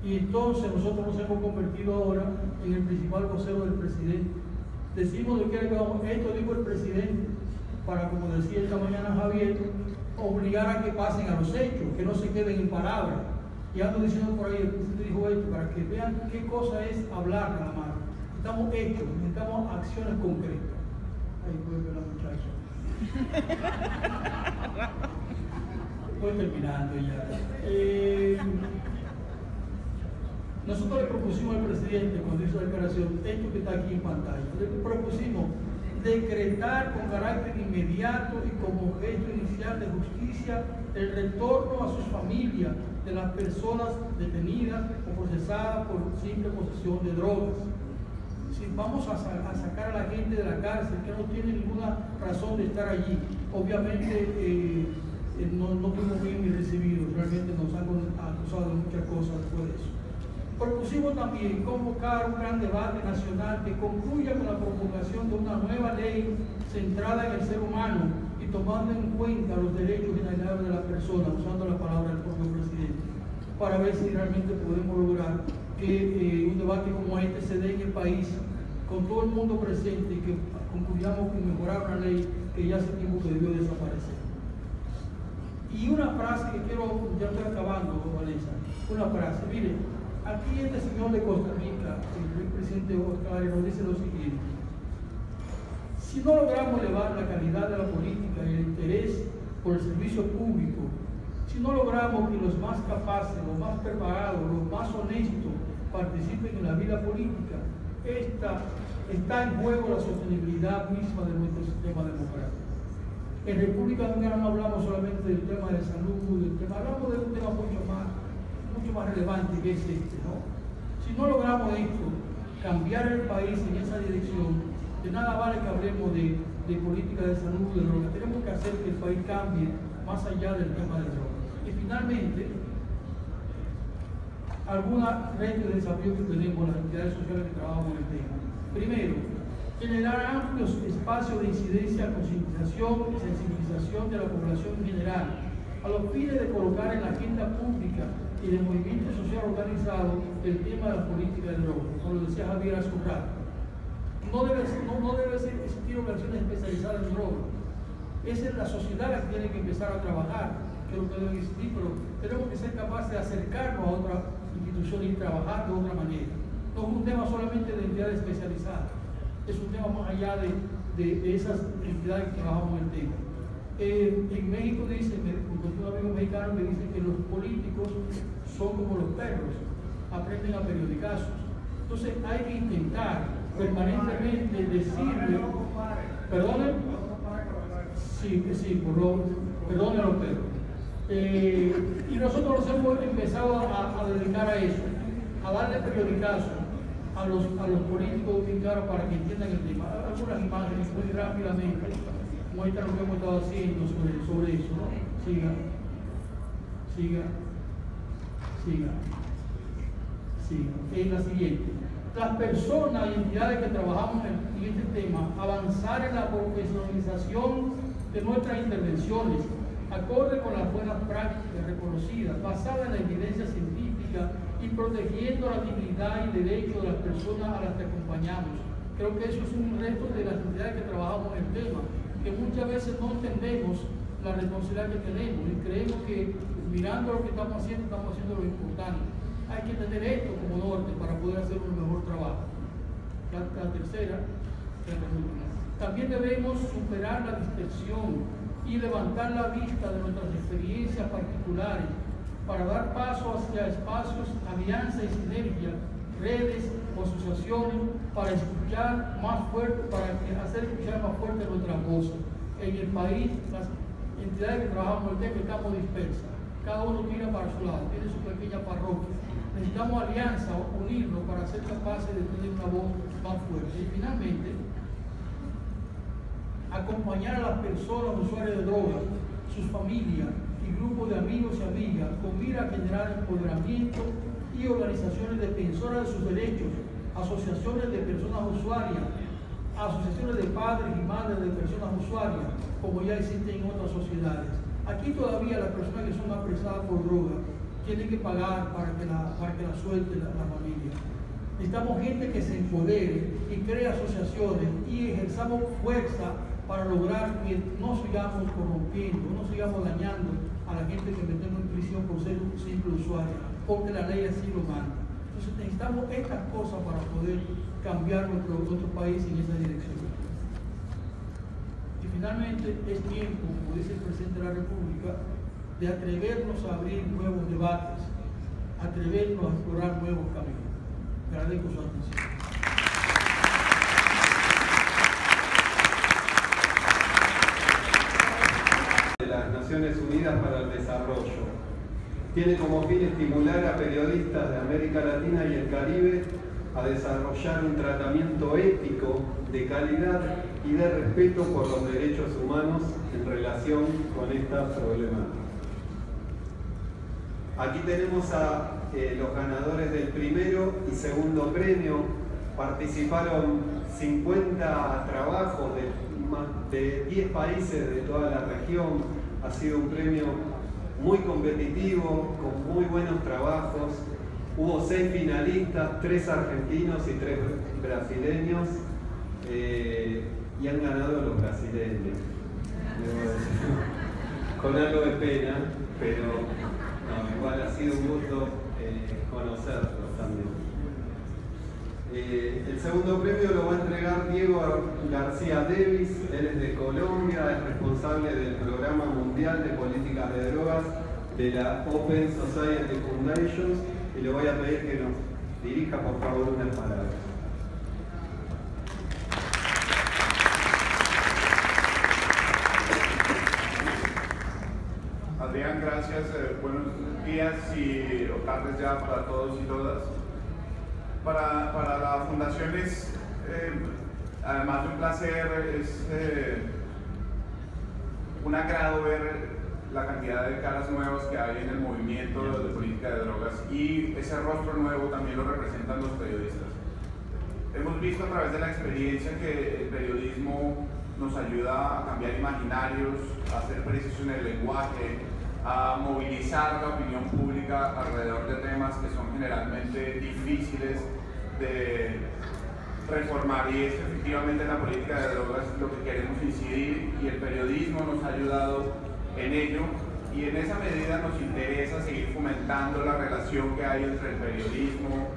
S6: Y entonces nosotros nos hemos convertido ahora en el principal vocero del presidente. Decimos lo que esto dijo el presidente para, como decía esta mañana Javier, obligar a que pasen a los hechos, que no se queden en palabras. Y ando diciendo por ahí, el presidente dijo esto, para que vean qué cosa es hablar nada más. Necesitamos hechos, necesitamos acciones concretas. Ahí puede ver la muchacha. Voy terminando ya. Nosotros le propusimos al presidente, cuando hizo la declaración, esto que está aquí en pantalla, le propusimos decretar con carácter inmediato y como gesto inicial de justicia el retorno a sus familias de las personas detenidas o procesadas por simple posesión de drogas. si vamos a sacar a la gente de la cárcel que no tiene ninguna razón de estar allí. Obviamente no fuimos bien recibidos, realmente nos han acusado de muchas cosas después de eso. Propusimos también convocar un gran debate nacional que concluya con la promulgación de una nueva ley centrada en el ser humano y tomando en cuenta los derechos inalienables de la persona, usando la palabra del propio presidente, para ver si realmente podemos lograr que un debate como este se dé en el país con todo el mundo presente y que concluyamos con mejorar una ley que ya hace tiempo que debió desaparecer. Y una frase que quiero, ya estoy acabando, Vanessa, una frase, mire, aquí este señor de Costa Rica, el presidente Oscar, nos dice lo siguiente: si no logramos elevar la calidad de la política y el interés por el servicio público, si no logramos que los más capaces, los más preparados, los más honestos participen en la vida política, está en juego la sostenibilidad misma de nuestro sistema democrático. En República Dominicana no hablamos solamente del tema de salud, hablamos de un tema mucho más relevante que es este, ¿no? Si no logramos esto, cambiar el país en esa dirección, de nada vale que hablemos de política de salud, de drogas. Tenemos que hacer que el país cambie más allá del tema de drogas. Y finalmente, algunos retos y desafíos que tenemos las entidades sociales que trabajamos en el tema. Primero, generar amplios espacios de incidencia, concientización y sensibilización de la población en general, a los fines de colocar en la agenda pública y del movimiento social organizado el tema de la política de drogas, como lo decía Javier hace un rato. No debe existir organizaciones especializadas en drogas. Esa es la sociedad la que tiene que empezar a trabajar, que es lo que debe existir, pero tenemos que ser capaces de acercarnos a otra institución y trabajar de otra manera. No es un tema solamente de entidades especializadas, es un tema más allá de esas entidades que trabajamos en el tema. En México dice, un amigo mexicano me dice que los políticos son como los perros, aprenden a periodicazos. Entonces hay que intentar permanentemente decirle, perdone, perdone a los perros. Y nosotros nos hemos empezado a dedicar a eso, a darle periodicazos a los políticos dominicanos para que entiendan el tema. Algunas imágenes muy rápidamente muestran lo que hemos estado haciendo sobre eso, ¿no? Siga. Es la siguiente. Las personas y entidades que trabajamos en este tema, avanzar en la profesionalización de nuestras intervenciones, acorde con las buenas prácticas reconocidas, basadas en la evidencia científica y protegiendo la dignidad y derechos de las personas a las que acompañamos. Creo que eso es un reto de las entidades que trabajamos en el tema, que muchas veces no entendemos la responsabilidad que tenemos y creemos que mirando lo que estamos haciendo lo importante. Hay que tener esto como norte para poder hacer un mejor trabajo. La tercera, también debemos superar la dispersión y levantar la vista de nuestras experiencias particulares para dar paso hacia espacios, alianza y sinergia, redes o asociaciones para escuchar más fuerte, para hacer escuchar más fuerte nuestras voces. En el país, las entidades que trabajamos en el tema estamos dispersas. Cada uno mira para su lado, tiene su pequeña parroquia. Necesitamos alianza, unirnos para ser capaces de tener una voz más fuerte. Y finalmente, acompañar a las personas usuarias de drogas, sus familias y grupos de amigos y amigas con mira a generar empoderamiento y organizaciones defensoras de sus derechos, asociaciones de personas usuarias, asociaciones de padres y madres de personas usuarias, como ya existen en otras sociedades. Aquí todavía las personas que son apresadas por droga tienen que pagar para que la suelte la familia. Necesitamos gente que se empodere y cree asociaciones y ejerzamos fuerza para lograr que no sigamos corrompiendo, no sigamos dañando a la gente que metemos en prisión por ser un simple usuario, porque la ley así lo manda. Entonces necesitamos estas cosas para poder cambiar nuestro país en esa dirección. Y finalmente es tiempo, como dice el presidente de la República, de atrevernos a abrir nuevos debates, atrevernos a explorar nuevos caminos. Agradezco su atención.
S7: De las Naciones Unidas para el Desarrollo tiene como fin estimular a periodistas de América Latina y el Caribe a desarrollar un tratamiento ético de calidad y de respeto por los derechos humanos en relación con esta problemática. Aquí tenemos a los ganadores del primero y segundo premio. Participaron 50 trabajos de 10 países de toda la región. Ha sido un premio muy competitivo, con muy buenos trabajos. Hubo 6 finalistas, 3 argentinos y 3 brasileños, y han ganado los brasileños. Con algo de pena, pero no, igual ha sido un gusto conocerlos también. El segundo premio lo va a entregar Diego García Davis. Él es de Colombia, es responsable del Programa Mundial de Políticas de Drogas de la Open Society Foundations, y le voy a pedir que nos dirija por favor unas palabras.
S8: Adrián, gracias. Buenos días o tardes ya para todos y todas. Para la Fundación es, además de un placer, es un agrado ver la cantidad de caras nuevas que hay en el movimiento de política de drogas, y ese rostro nuevo también lo representan los periodistas. Hemos visto a través de la experiencia que el periodismo nos ayuda a cambiar imaginarios, a ser precisos en el lenguaje, a movilizar la opinión pública alrededor de temas que son generalmente difíciles de reformar, y es efectivamente en la política de drogas lo que queremos incidir, y el periodismo nos ha ayudado en ello, y en esa medida nos interesa seguir fomentando la relación que hay entre el periodismo,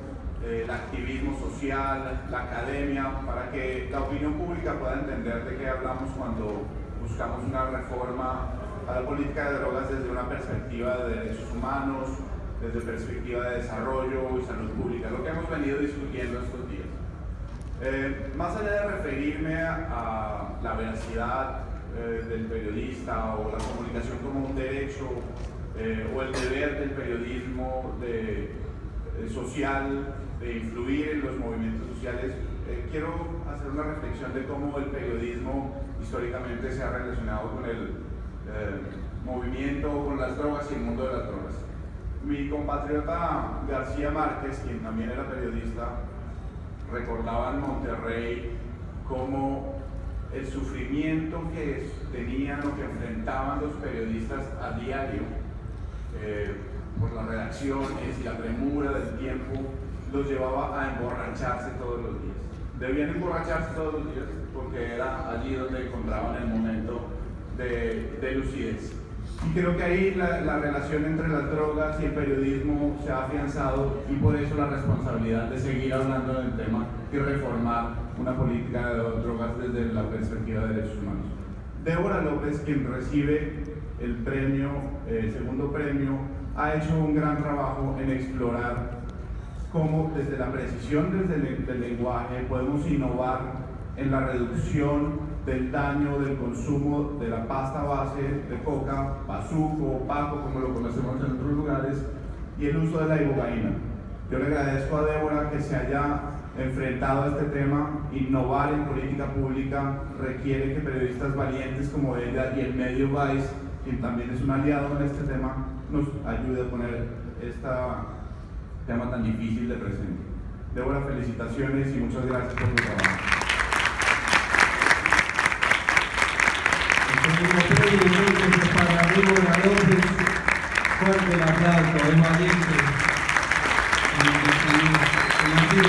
S8: el activismo social, la academia, para que la opinión pública pueda entender de qué hablamos cuando buscamos una reforma a la política de drogas desde una perspectiva de derechos humanos, desde perspectiva de desarrollo y salud pública, lo que hemos venido discutiendo estos días. Más allá de referirme a la veracidad del periodista o la comunicación como un derecho o el deber del periodismo social de influir en los movimientos sociales, quiero hacer una reflexión de cómo el periodismo históricamente se ha relacionado con el movimiento, con las drogas y el mundo de las drogas. Mi compatriota García Márquez, quien también era periodista, recordaba en Monterrey cómo el sufrimiento que tenían o que enfrentaban los periodistas a diario por las redacciones y la premura del tiempo los llevaba a emborracharse todos los días. Debían emborracharse todos los días porque era allí donde encontraban el momento de lucidez. Y creo que ahí la relación entre las drogas y el periodismo se ha afianzado, y por eso la responsabilidad de seguir hablando del tema y reformar una política de drogas desde la perspectiva de derechos humanos. Débora López, quien recibe el premio, segundo premio, ha hecho un gran trabajo en explorar cómo desde la precisión del lenguaje podemos innovar en la reducción del daño del consumo de la pasta base de coca, bazuco, paco, como lo conocemos en otros lugares, y el uso de la ibogaína. Yo le agradezco a Débora que se haya enfrentado a este tema. Innovar en política pública requiere que periodistas valientes como ella y el medio Vice, quien también es un aliado en este tema, nos ayude a poner este tema tan difícil de presente. Débora, felicitaciones y muchas gracias por tu trabajo.
S9: El premio entonces para Débora López. Fuerte el aplauso, es valiente. Nació en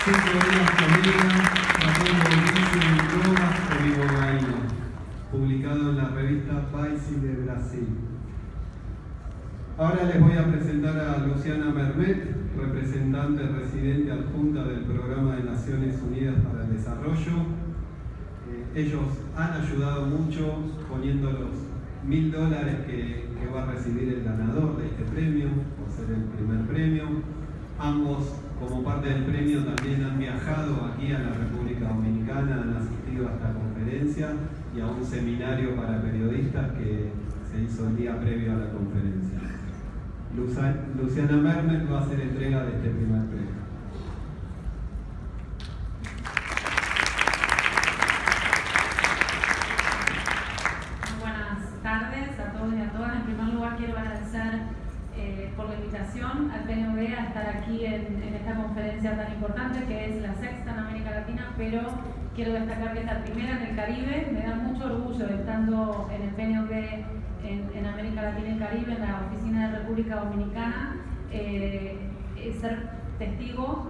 S9: 5 días comida, tratando de drogas por ibogaína, publicado en la revista Vice de Brasil. Ahora les voy a presentar a Luciana Mermet, representante residente adjunta del Programa de Naciones Unidas para el Desarrollo. Ellos han ayudado mucho poniendo los $1000 que va a recibir el ganador de este premio, por ser el primer premio. Ambos, como parte del premio, también han viajado aquí a la República Dominicana, han asistido a esta conferencia y a un seminario para periodistas que se hizo el día previo a la conferencia. Luciana Mermet va a hacer entrega de este primer premio.
S10: conferencia tan importante, que es la sexta en América Latina, pero quiero destacar que es la primera en el Caribe. Me da mucho orgullo, estando en el PNUD en América Latina y el Caribe, en la oficina de República Dominicana, ser testigo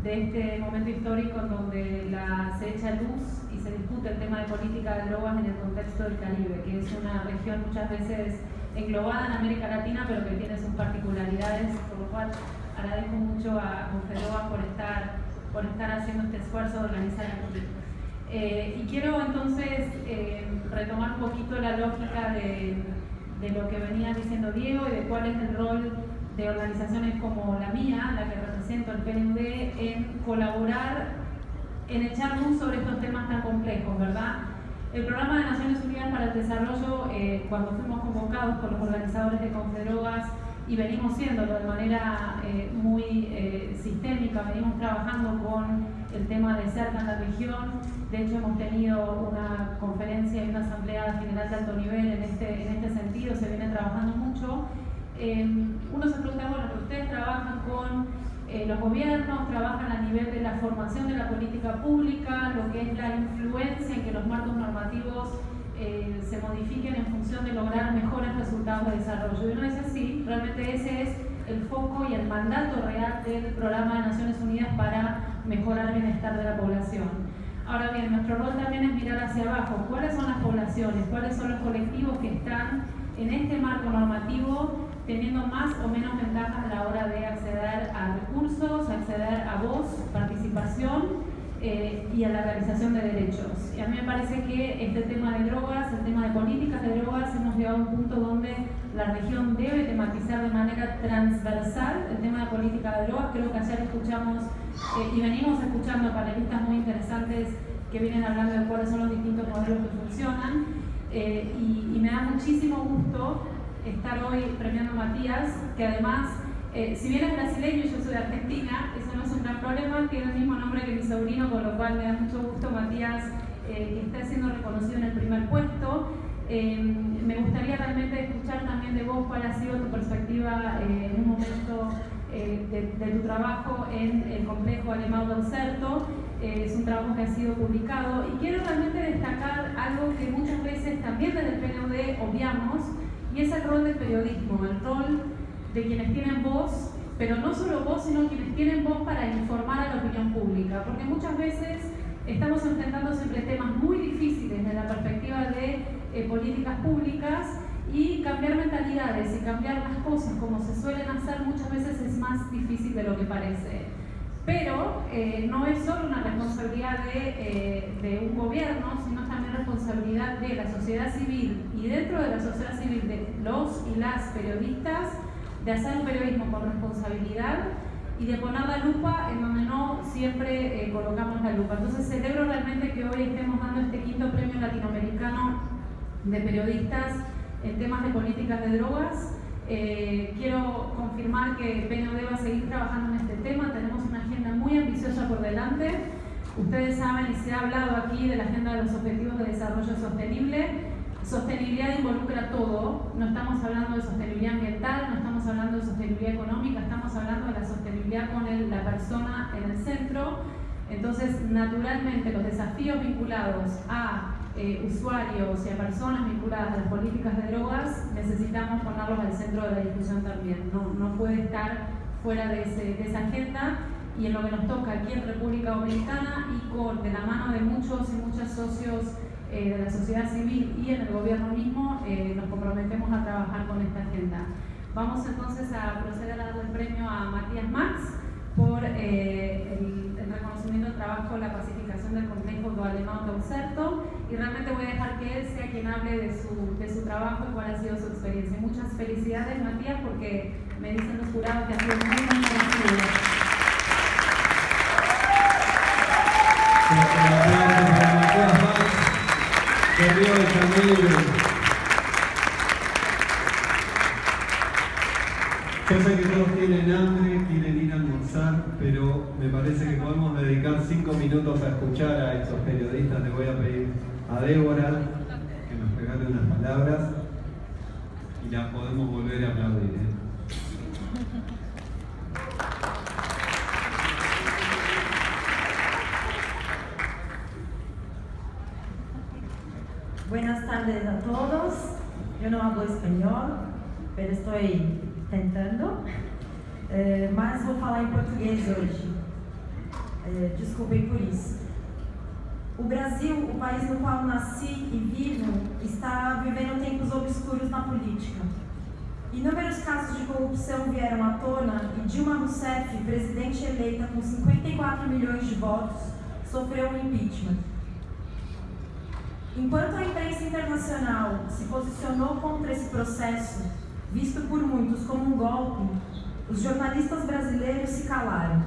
S10: de este momento histórico en donde se echa luz y se discute el tema de política de drogas en el contexto del Caribe, que es una región muchas veces englobada en América Latina, pero que tiene sus particularidades, por lo cual agradezco mucho a Confedrogas por estar haciendo este esfuerzo de organizar aquí. Y quiero entonces retomar un poquito la lógica de lo que venía diciendo Diego y de cuál es el rol de organizaciones como la mía, la que represento, el PNUD, en colaborar, en echar luz sobre estos temas tan complejos, ¿verdad? El Programa de Naciones Unidas para el Desarrollo, cuando fuimos convocados por los organizadores de Confedrogas, y venimos siéndolo de manera muy sistémica, venimos trabajando con el tema de cerca en la región. De hecho, hemos tenido una conferencia y una asamblea general de alto nivel en este sentido, se viene trabajando mucho. Uno se pregunta, bueno, pero ustedes trabajan con los gobiernos, trabajan a nivel de la formación de la política pública, lo que es la influencia en que los marcos normativos se modifiquen en función de lograr mejores resultados de desarrollo. Y uno dice, sí, realmente ese es el foco y el mandato real del Programa de Naciones Unidas para mejorar el bienestar de la población. Ahora bien, nuestro rol también es mirar hacia abajo. ¿Cuáles son las poblaciones? ¿Cuáles son los colectivos que están en este marco normativo teniendo más o menos ventajas a la hora de acceder a recursos, acceder a voz, participación y a la realización de derechos? Y a mí me parece que este tema de drogas, el tema de políticas de drogas, hemos llegado a un punto donde la región debe tematizar de manera transversal el tema de política de drogas. Creo que ayer escuchamos y venimos escuchando panelistas muy interesantes que vienen hablando de cuáles son los distintos modelos que funcionan, y me da muchísimo gusto estar hoy premiando a Matías, que además, si bien es brasileño y yo soy de Argentina, eso no es un gran problema, tiene el mismo nombre que mi sobrino, con lo cual me da mucho gusto, Matías, que esté siendo reconocido en el primer puesto. Me gustaría realmente escuchar también de vos cuál ha sido tu perspectiva en un momento de tu trabajo en el complejo Alemão do Certo. Es un trabajo que ha sido publicado, y quiero realmente destacar algo que muchas veces también desde el PNUD obviamos, y es el rol del periodismo, el rol de quienes tienen voz, pero no solo voz, sino quienes tienen voz para informar a la opinión pública, porque muchas veces estamos enfrentando siempre temas muy difíciles desde la perspectiva de políticas públicas, y cambiar mentalidades y cambiar las cosas como se suelen hacer muchas veces es más difícil de lo que parece. Pero no es solo una responsabilidad de un gobierno, sino también responsabilidad de la sociedad civil, y dentro de la sociedad civil de los y las periodistas, de hacer un periodismo con responsabilidad y de poner la lupa en donde no siempre colocamos la lupa. Entonces celebro realmente que hoy estemos dando este quinto premio latinoamericano de periodistas en temas de políticas de drogas. Quiero confirmar que PNUD va a seguir trabajando en este tema. Tenemos una agenda muy ambiciosa por delante. Ustedes saben, y se ha hablado aquí de la agenda de los objetivos de desarrollo sostenible. Sostenibilidad involucra todo. No estamos hablando de sostenibilidad ambiental, no estamos hablando de sostenibilidad económica, estamos hablando de la sostenibilidad con la persona en el centro. Entonces, naturalmente, los desafíos vinculados a usuarios y a personas vinculadas a las políticas de drogas, necesitamos ponerlos al centro de la discusión también. No puede estar fuera de esa agenda, y en lo que nos toca aquí en República Dominicana, y de la mano de muchos y muchas socios de la sociedad civil y en el gobierno mismo, nos comprometemos a trabajar con esta agenda. Vamos entonces a proceder a darle el premio a Matías Max por el reconocimiento del trabajo, la pacificación del complejo do Alemão do Certo, y realmente voy a dejar que él sea quien hable de su trabajo y cuál ha sido su experiencia. Muchas felicidades, Matías, porque me dicen los jurados que ha sido muy conocido.
S9: Yo sé que todos tienen hambre, quieren ir a almorzar, pero me parece que podemos dedicar 5 minutos a escuchar a estos periodistas. Le voy a pedir a Débora que nos regale unas palabras y las podemos volver a aplaudir.
S11: tardes a todos. Eu não hablo espanhol, mas estou tentando. Mas vou falar em português hoje. Desculpem por isso. O Brasil, o país no qual nasci e vivo, está vivendo tempos obscuros na política. Inúmeros casos de corrupção vieram à tona e Dilma Rousseff, presidente eleita com 54 milhões de votos, sofreu um impeachment. Enquanto a imprensa internacional se posicionou contra esse processo, visto por muitos como um golpe, os jornalistas brasileiros se calaram.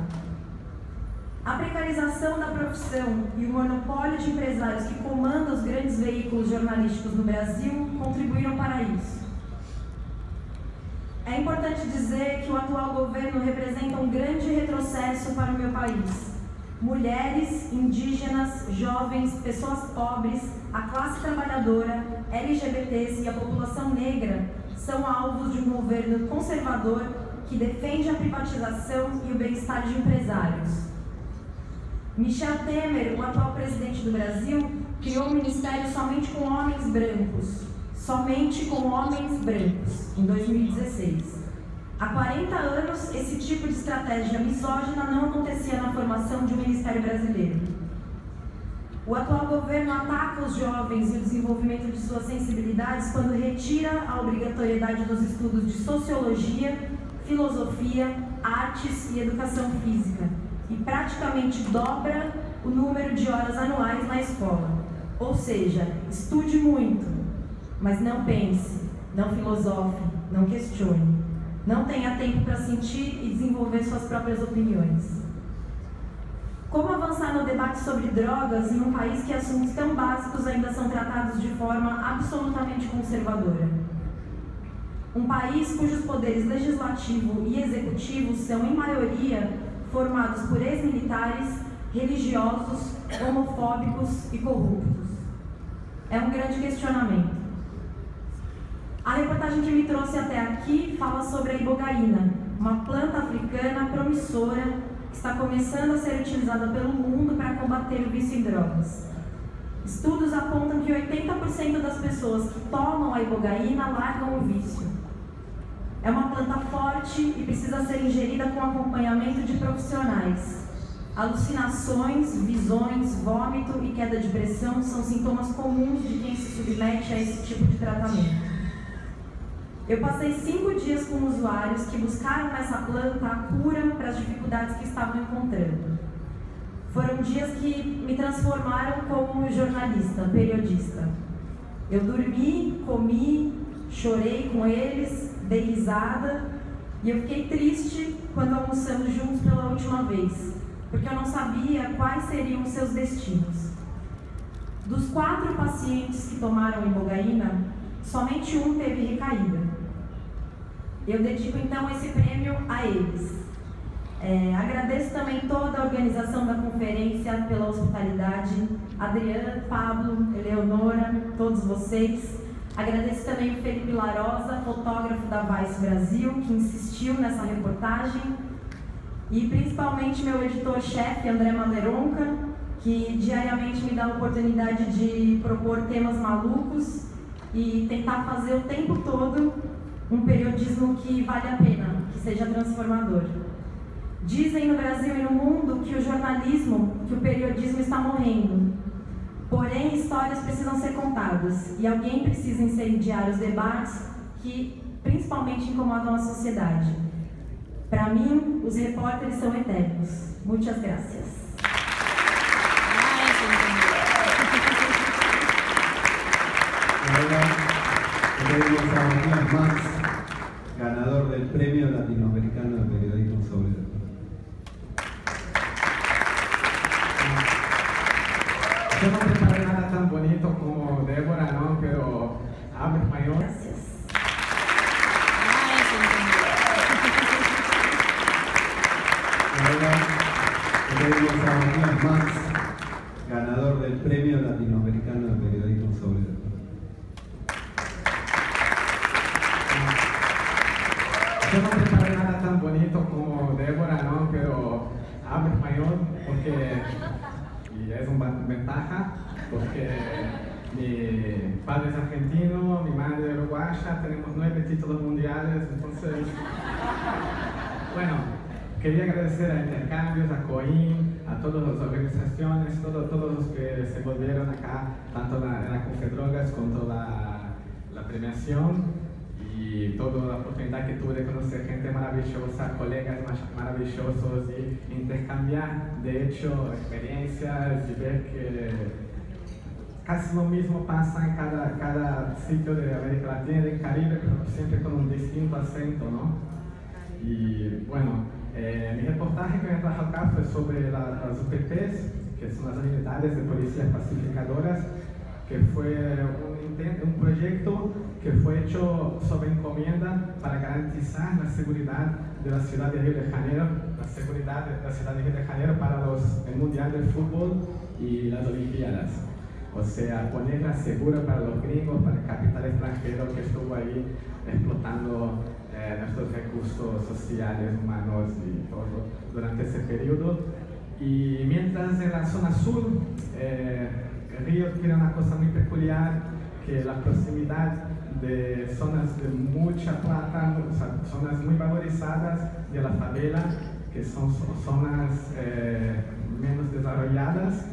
S11: A precarização da profissão e o monopólio de empresários que comandam os grandes veículos jornalísticos no Brasil contribuíram para isso. É importante dizer que o atual governo representa um grande retrocesso para o meu país. Mulheres, indígenas, jovens, pessoas pobres, a classe trabalhadora, LGBTs e a população negra são alvos de um governo conservador que defende a privatização e o bem-estar de empresários. Michel Temer, o atual presidente do Brasil, criou um ministério somente com homens brancos, em 2016. Há 40 anos, esse tipo de estratégia misógina não acontecia na formação de um ministério brasileiro. O atual governo ataca os jovens e o desenvolvimento de suas sensibilidades quando retira a obrigatoriedade dos estudos de sociologia, filosofia, artes e educação física e praticamente dobra o número de horas anuais na escola. Ou seja, estude muito, mas não pense, não filosofe, não questione. Não tenha tempo para sentir e desenvolver suas próprias opiniões. Como avançar no debate sobre drogas em um país que assuntos tão básicos ainda são tratados de forma absolutamente conservadora? Um país cujos poderes legislativo e executivo são, em maioria, formados por ex-militares, religiosos, homofóbicos e corruptos. É um grande questionamento. A reportagem que me trouxe até aqui fala sobre a ibogaína, uma planta africana promissora que está começando a ser utilizada pelo mundo para combater o vício em drogas. Estudos apontam que 80% das pessoas que tomam a ibogaína largam o vício. É uma planta forte e precisa ser ingerida com acompanhamento de profissionais. Alucinações, visões, vômito e queda de pressão são sintomas comuns de quem se submete a esse tipo de tratamento. Eu passei 5 dias com usuários que buscaram nessa planta a cura para as dificuldades que estavam encontrando. Foram dias que me transformaram como jornalista, periodista. Eu dormi, comi, chorei com eles, dei risada e eu fiquei triste quando almoçamos juntos pela última vez, porque eu não sabia quais seriam os seus destinos. Dos 4 pacientes que tomaram ibogaína, somente um teve recaída. Eu dedico então esse prêmio a eles. Agradeço também toda a organização da conferência pela hospitalidade, Adriana, Pablo, Eleonora, todos vocês. Agradeço também o Felipe Larosa, fotógrafo da Vice Brasil, que insistiu nessa reportagem. E principalmente meu editor-chefe, André Manderonca, que diariamente me dá a oportunidade de propor temas malucos e tentar fazer o tempo todo um periodismo que vale a pena, que seja transformador. Dizem no Brasil e no mundo que o jornalismo, que o periodismo está morrendo. Porém, histórias precisam ser contadas e alguém precisa incendiar os debates que principalmente incomodam a sociedade. Para mim, os repórteres são eternos. Muitas gracias.
S9: Ahora tenemos a Matías Max, ganador del Premio Latinoamericano de Periodismo sobre el
S12: Yo no preparé nada tan bonito como Débora, ¿no? Pero hablo español.
S11: Gracias.
S9: Ahora tenemos a Matías Max, ganador del Premio Latinoamericano de Periodismo sobre el
S12: Yo no preparé nada tan bonito como Débora, ¿no? Pero hablo español porque y es una ventaja porque mi padre es argentino, mi madre uruguaya, tenemos 9 títulos mundiales, entonces, bueno, quería agradecer a Intercambios, a COIN, a todas las organizaciones, todos los que se volvieron acá, tanto en la Confedrogas como la premiación, y toda la oportunidad que tuve de conocer gente maravillosa, colegas maravillosos y intercambiar, de hecho, experiencias y ver que casi lo mismo pasa en cada sitio de América Latina y del Caribe, pero siempre con un distinto acento, ¿no? Y bueno, mi reportaje que me trajo acá fue sobre las UPPs, que son las unidades de policías pacificadoras, que fue un proyecto que fue hecho sobre encomienda para garantizar la seguridad de la ciudad de Río de Janeiro, la seguridad de la ciudad de Río de Janeiro para el Mundial del Fútbol y las Olimpiadas. O sea, ponerla segura para los gringos, para el capital extranjero que estuvo ahí explotando nuestros recursos sociales, humanos y todo durante ese periodo. Y mientras en la zona sur, Río tiene una cosa muy peculiar, que la proximidad de zonas de mucha plata, o sea, zonas muy valorizadas de la favela, que son zonas menos desarrolladas,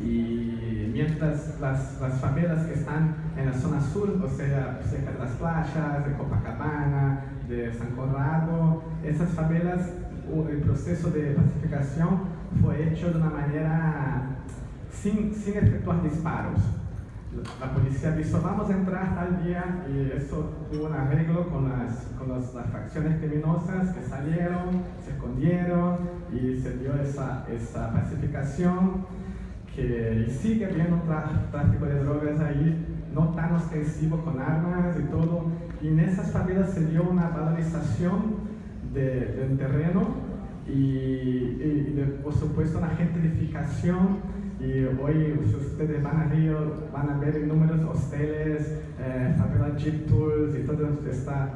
S12: y mientras las favelas que están en la zona sur, o sea, cerca de las playas, de Copacabana, de San Conrado, esas favelas, el proceso de pacificación fue hecho de una manera sin efectuar disparos. La policía avisó, vamos a entrar tal día, y eso tuvo un arreglo con las facciones criminosas que salieron, se escondieron y se dio esa pacificación, que sigue habiendo un tráfico de drogas ahí, no tan ostensivo con armas y todo, y en esas favelas se dio una valorización del terreno y por supuesto una gentrificación. Y hoy, si ustedes van a Río, van a ver inúmeros hosteles, favela Jeep Tours y todo esta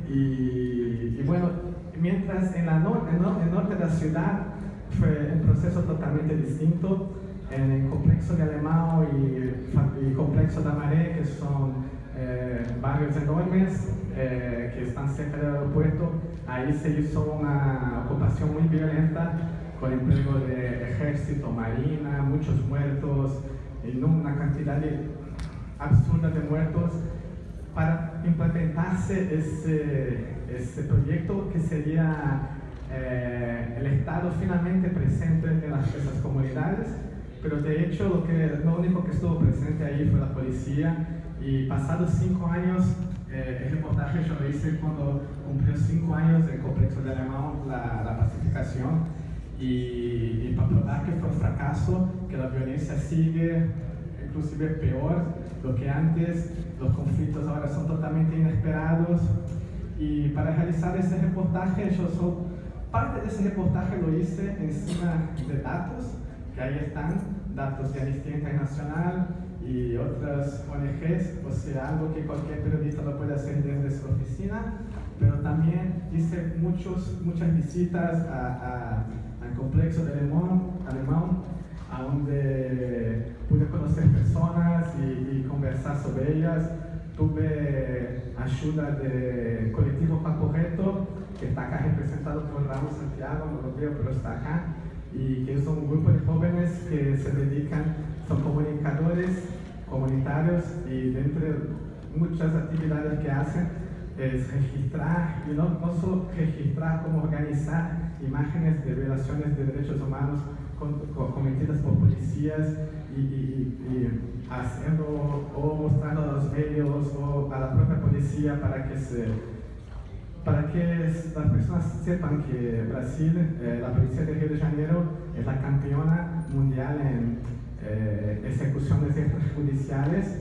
S12: y bueno, mientras en el norte de la ciudad fue un proceso totalmente distinto. En el complejo de Alemão y complejo de Amaré, que son barrios enormes que están cerca del aeropuerto, ahí se hizo una ocupación muy violenta, con empleo de ejército, marina, muchos muertos, y una cantidad absurda de muertos, para implementarse ese proyecto que sería el Estado finalmente presente en esas comunidades, pero de hecho lo único que estuvo presente ahí fue la policía, y pasados 5 años, el reportaje yo lo hice cuando cumplió 5 años del complejo de Alemão, la pacificación, y para probar que fue un fracaso, que la violencia sigue, inclusive peor lo que antes, los conflictos ahora son totalmente inesperados. Y para realizar ese reportaje, parte de ese reportaje lo hice encima de datos, que ahí están, datos de Amnistía Internacional y otras ONGs, o sea, algo que cualquier periodista lo puede hacer desde su oficina, pero también hice muchas visitas al complejo de Alemão, a donde pude conocer personas y conversar sobre ellas. Tuve ayuda del colectivo Papo Reto, que está acá representado por Raúl Santiago, no lo veo, pero está acá, y que son un grupo de jóvenes que se dedican, son comunicadores comunitarios, y dentro de muchas actividades que hacen es registrar, y no solo registrar, como organizar imágenes de violaciones de derechos humanos cometidas por policías y haciendo o mostrando a los medios o a la propia policía para que las personas sepan que Brasil, la policía de Río de Janeiro, es la campeona mundial en ejecuciones extrajudiciales.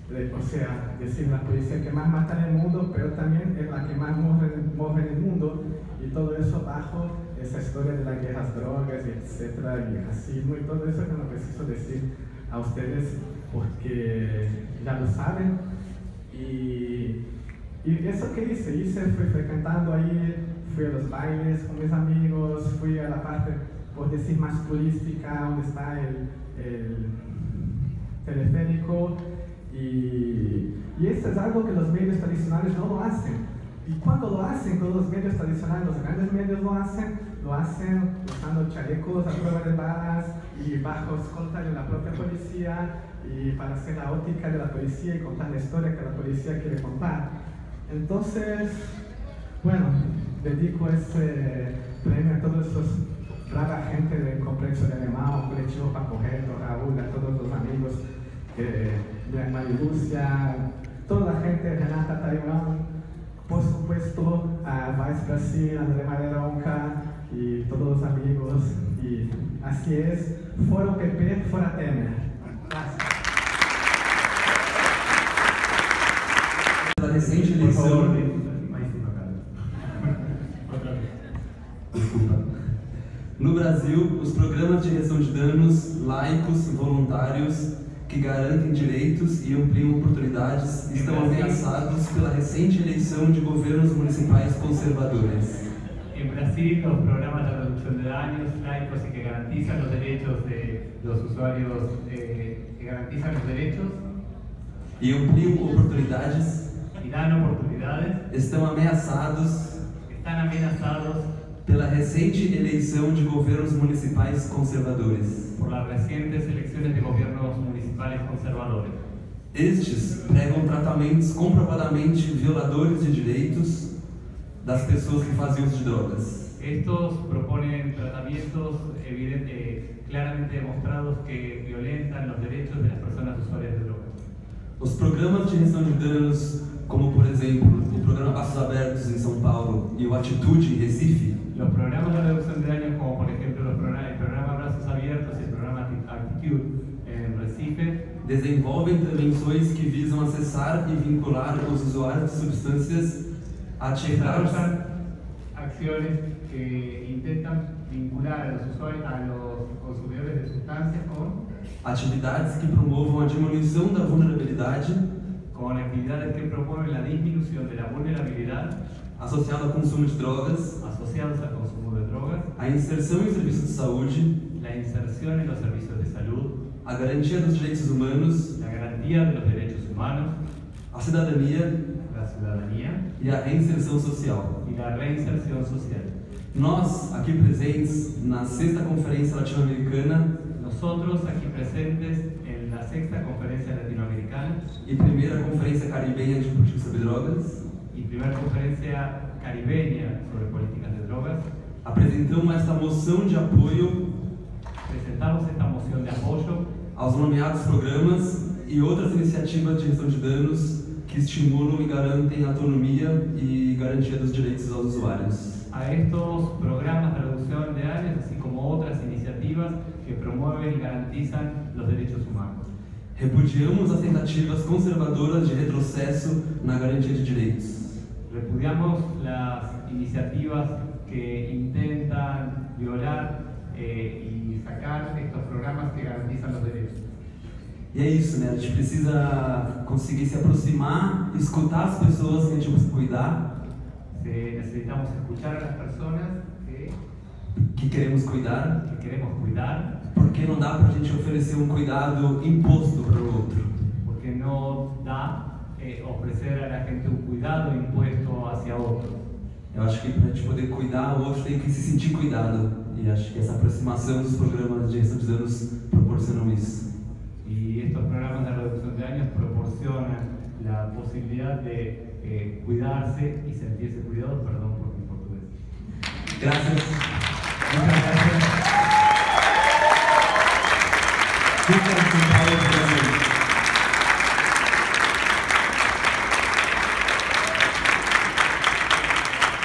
S12: O sea, decir, la policía que más mata en el mundo, pero también es la que más mueve en el mundo, y todo eso bajo esa historia de las guerras drogas, etcétera, y racismo, y todo eso que no preciso decir a ustedes porque ya lo saben. Y eso que hice, fui frecuentando ahí, fui a los bailes con mis amigos, fui a la parte, por decir, más turística, donde está el teleférico, y esto es algo que los medios tradicionales no lo hacen. Y cuando lo hacen, cuando los medios tradicionales, los grandes medios lo hacen usando chalecos a prueba de balas y bajo escolta de la propia policía, y para hacer la óptica de la policía y contar la historia que la policía quiere contar. Entonces, bueno, dedico este premio a todos esos brava gente del complejo de Alemão, un colectivo Papo Reto, Raúl, a todos los amigos, Marilucia, toda la gente, Renata Taiwan, por supuesto a Vice Brasil, André Maderonca y todos los amigos. Y así es, Foro PP, Fora Temer. Gracias.
S13: La recente eleição. Desculpa. No Brasil, os programas de redução de danos laicos, voluntários, que garantem direitos e ampliam oportunidades, estão ameaçados pela recente eleição de governos municipais conservadores.
S14: En Brasil, los programas de reducción de daños laicos y que garantizan los derechos de los usuarios, que garantizan los derechos
S13: e ampliam oportunidades,
S14: y dan oportunidades,
S13: estão ameaçados pela recente eleição de governos municipais conservadores.
S14: por las recientes elecciones de gobiernos municipales conservadores.
S13: Estes pregam tratamentos comprovadamente violadores de direitos das pessoas que fazem uso de drogas.
S14: Estos proponen tratamientos claramente demostrados que violentan los derechos de las personas usuarias de drogas.
S13: Os programas de redução de danos, como por exemplo o programa Passos Abertos em São Paulo e o Atitude em Recife,
S14: los programas de reducción de daños, como por ejemplo el programa Brazos Abiertos y el programa Attitude en Recife,
S13: desenvolvem intervenções que visam acessar e vincular os usuários de substâncias a atividades,
S14: acciones que intentan vincular a los usuarios, a los consumidores de sustancias con
S13: atividades que promovam a diminuição da vulnerabilidade,
S14: con actividades que promueven la disminución de la vulnerabilidad
S13: associada ao consumo de drogas,
S14: asociados al consumo de drogas,
S13: a inserção em serviços de saúde,
S14: la inserción en los servicios de salud,
S13: a garantia dos direitos humanos,
S14: la garantía de los derechos humanos,
S13: a cidadania,
S14: la ciudadanía
S13: e a reinserção social.
S14: y la reinserción social.
S13: Nós, aqui presentes na 6ª Conferência Latino-Americana,
S14: Nosotros aquí presentes en la 6ª Conferencia Latinoamericana
S13: e 1ª Conferência Caribenha de Política sobre Drogas
S14: y primera Conferencia Caribeña sobre Políticas de Drogas,
S13: apresentamos esta moção de apoio
S14: presentamos esta moción de apoyo
S13: aos nomeados programas e outras iniciativas de redução de danos que estimulam e garantem a autonomia e garantia dos direitos aos usuários.
S14: a estos programas de reducción de daños, así como otras iniciativas que promueven y garantizan los derechos humanos.
S13: Repudiamos as tentativas conservadoras de retrocesso na garantia de direitos.
S14: Repudiamos las iniciativas que intentan violar y sacar estos programas que garantizan los derechos.
S13: E é isso, né? A gente precisa conseguir se aproximar, escutar as pessoas que a gente precisa cuidar.
S14: Necesitamos escuchar a las personas
S13: que queremos cuidar. Porque não dá pra gente oferecer um cuidado imposto para o outro.
S14: Porque no da ofrecer a la gente un cuidado impuesto hacia otro.
S13: Eu acho que para a gente poder cuidar, o outro tem que se sentir cuidado. E acho que essa aproximação dos programas de redução de danos proporcionam isso.
S14: Y estos programas de reducción de daños proporcionan la posibilidad de cuidarse y sentirse cuidados. Perdón por mi portugués.
S13: Gracias.
S14: Muchas gracias.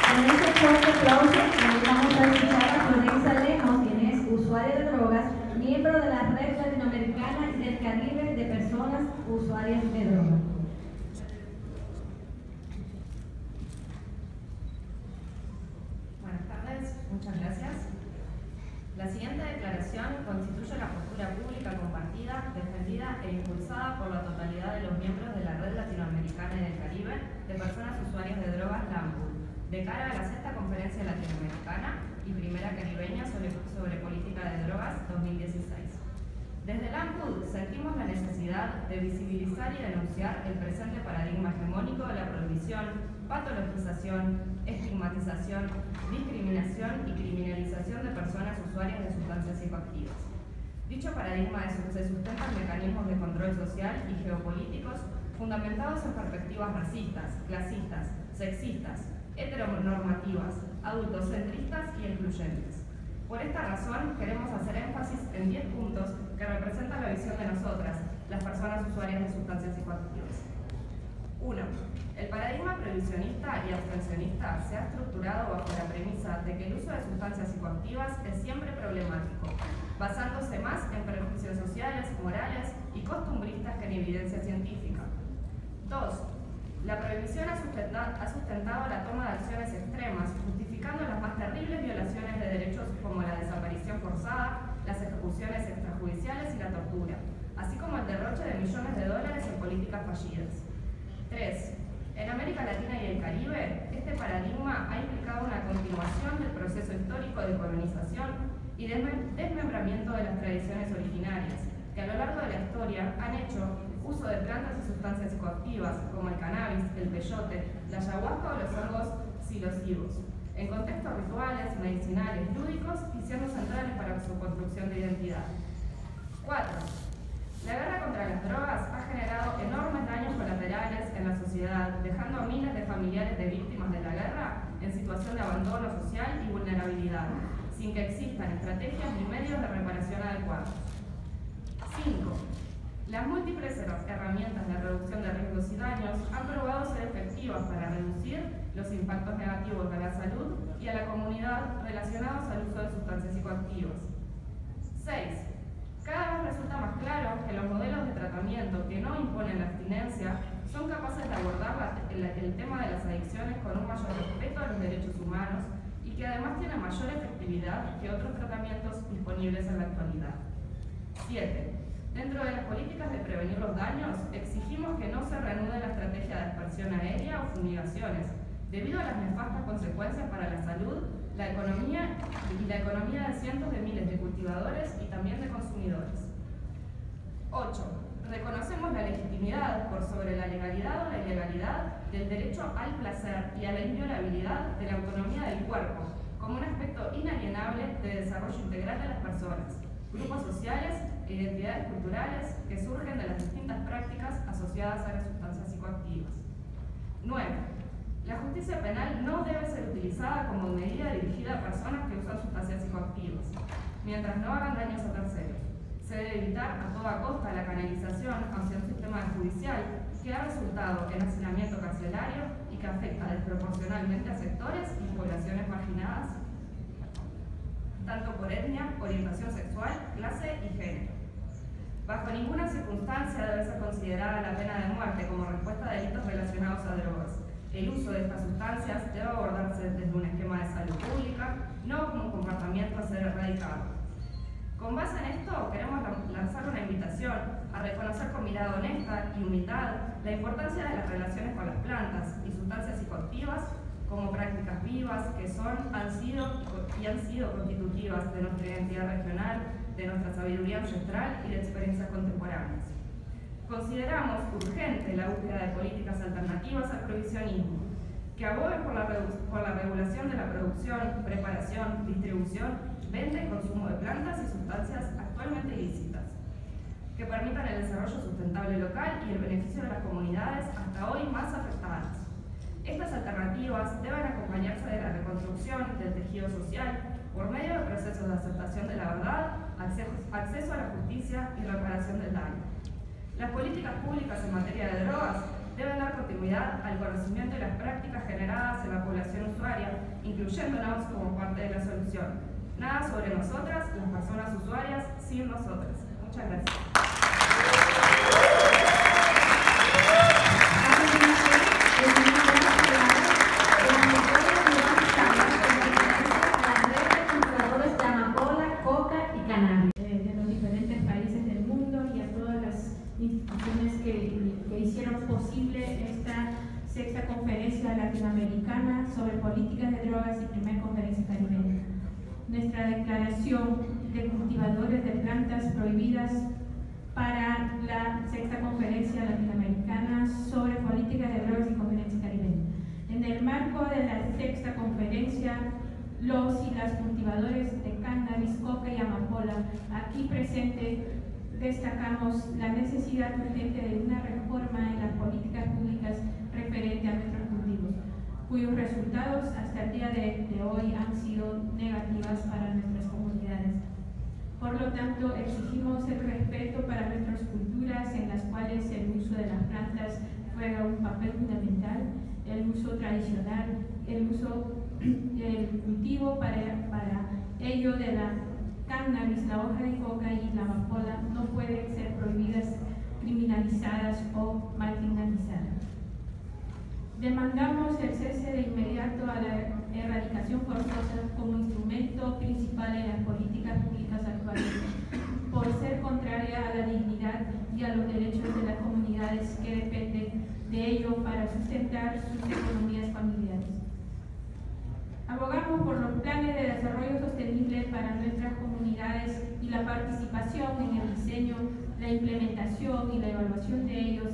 S1: Con este fuerte aplauso, invitamos a escuchar a Florencia Lemos, quien es usuaria de drogas, miembro de la Red Latinoamericana y del Caribe de Personas Usuarias de Drogas.
S15: Buenas tardes, muchas gracias. La siguiente declaración constituye la postura pública compartida, defendida e impulsada por la totalidad de los miembros de la Red Latinoamericana y del Caribe de Personas Usuarias de Drogas, LAMPU, de cara a la 6ª Conferencia Latinoamericana y primera Caribeña sobre Política de Drogas 2016. Desde el AMPUD sentimos la necesidad de visibilizar y denunciar el presente paradigma hegemónico de la prohibición, patologización, estigmatización, discriminación y criminalización de personas usuarias de sustancias psicoactivas. Dicho paradigma se sustenta en mecanismos de control social y geopolíticos fundamentados en perspectivas racistas, clasistas, sexistas, heteronormativas, adultocentristas y excluyentes. Por esta razón, queremos hacer énfasis en 10 puntos que representan la visión de nosotras, las personas usuarias de sustancias psicoactivas. 1. El paradigma prohibicionista y abstencionista se ha estructurado bajo la premisa de que el uso de sustancias psicoactivas es siempre problemático, basándose más en prejuicios sociales, morales y costumbristas que en evidencia científica. 2. La prohibición ha sustentado la toma de acciones extremas, justificando las más terribles violaciones de derechos como la desaparición forzada, las ejecuciones extrajudiciales y la tortura, así como el derroche de millones de dólares en políticas fallidas. 3. En América Latina y el Caribe, este paradigma ha implicado una continuación del proceso histórico de colonización y desmembramiento de las tradiciones originarias, que a lo largo de la historia han hecho uso de plantas y sustancias psicoactivas como el cannabis, el peyote, la ayahuasca o los hongos psilocibos, en contextos rituales, medicinales, lúdicos y siendo centrales para su construcción de identidad. 4. La guerra contra las drogas ha generado enormes daños colaterales en la sociedad, dejando a miles de familiares de víctimas de la guerra en situación de abandono social y vulnerabilidad, sin que existan estrategias ni medios de reparación adecuados. 5. Las múltiples herramientas de reducción de riesgos y daños han probado ser efectivas para reducir los impactos negativos a la salud y a la comunidad relacionados al uso de sustancias psicoactivas. 6. Cada vez resulta más claro que los modelos de tratamiento que no imponen la abstinencia son capaces de abordar el tema de las adicciones con un mayor respeto a los derechos humanos y que además tienen mayor efectividad que otros tratamientos disponibles en la actualidad. 7. Dentro de las políticas de prevenir los daños, exigimos que no se reanude la estrategia de dispersión aérea o fumigaciones, debido a las nefastas consecuencias para la salud, la economía de cientos de miles de cultivadores y también de consumidores. 8. Reconocemos la legitimidad por sobre la legalidad o la ilegalidad del derecho al placer y a la inviolabilidad de la autonomía del cuerpo, como un aspecto inalienable de desarrollo integral de las personas, grupos sociales e identidades culturales que surgen de las distintas prácticas asociadas a las sustancias psicoactivas. 9. La justicia penal no debe ser utilizada como medida dirigida a personas que usan sustancias psicoactivas, mientras no hagan daños a terceros. Se debe evitar a toda costa la canalización hacia un sistema judicial que ha resultado en hacinamiento carcelario y que afecta desproporcionalmente a sectores y poblaciones marginadas, tanto por etnia, orientación sexual, clase y género. Bajo ninguna circunstancia debe ser considerada la pena de muerte como respuesta a delitos relacionados a drogas. El uso de estas sustancias debe abordarse desde un esquema de salud pública, no como un comportamiento a ser erradicado. Con base en esto, queremos lanzar una invitación a reconocer con mirada honesta y humildad la importancia de las relaciones con las plantas y sustancias psicoactivas como prácticas vivas que han sido constitutivas de nuestra identidad regional, de nuestra sabiduría ancestral y de experiencias contemporáneas. Consideramos urgente la búsqueda de políticas alternativas al prohibicionismo, que aboguen por la regulación de la producción, preparación, distribución, venta y consumo de plantas y sustancias actualmente ilícitas, que permitan el desarrollo sustentable local y el beneficio de las comunidades hasta hoy más afectadas. Estas alternativas deben acompañarse de la reconstrucción del tejido social por medio de procesos de aceptación de la verdad, acceso a la justicia y reparación del daño. Las políticas públicas en materia de drogas deben dar continuidad al conocimiento y las prácticas generadas en la población usuaria, incluyéndonos como parte de la solución. Nada sobre nosotras, las personas usuarias, sin nosotras. Muchas gracias.
S16: Instituciones que hicieron posible esta sexta conferencia latinoamericana sobre políticas de drogas y primera conferencia caribeña. Nuestra declaración de cultivadores de plantas prohibidas para la sexta conferencia latinoamericana sobre políticas de drogas y conferencia caribeña. En el marco de la sexta conferencia, los y las cultivadores de cannabis, coca y amapola aquí presentes destacamos la necesidad urgente de una reforma en las políticas públicas referente a nuestros cultivos, cuyos resultados hasta el día de hoy han sido negativas para nuestras comunidades. Por lo tanto, exigimos el respeto para nuestras culturas en las cuales el uso de las plantas juega un papel fundamental, el uso tradicional, el cultivo para ello de la cannabis, la hoja de coca y la amapola no pueden ser prohibidas, criminalizadas o marginalizadas. Demandamos el cese de inmediato a la erradicación forzosa como instrumento principal en las políticas públicas actuales, por ser contraria a la dignidad y a los derechos de las comunidades que dependen de ello para sustentar sus economías familiares. Abogamos por los planes de desarrollo sostenible para nuestras comunidades y la participación en el diseño, la implementación y la evaluación de ellos.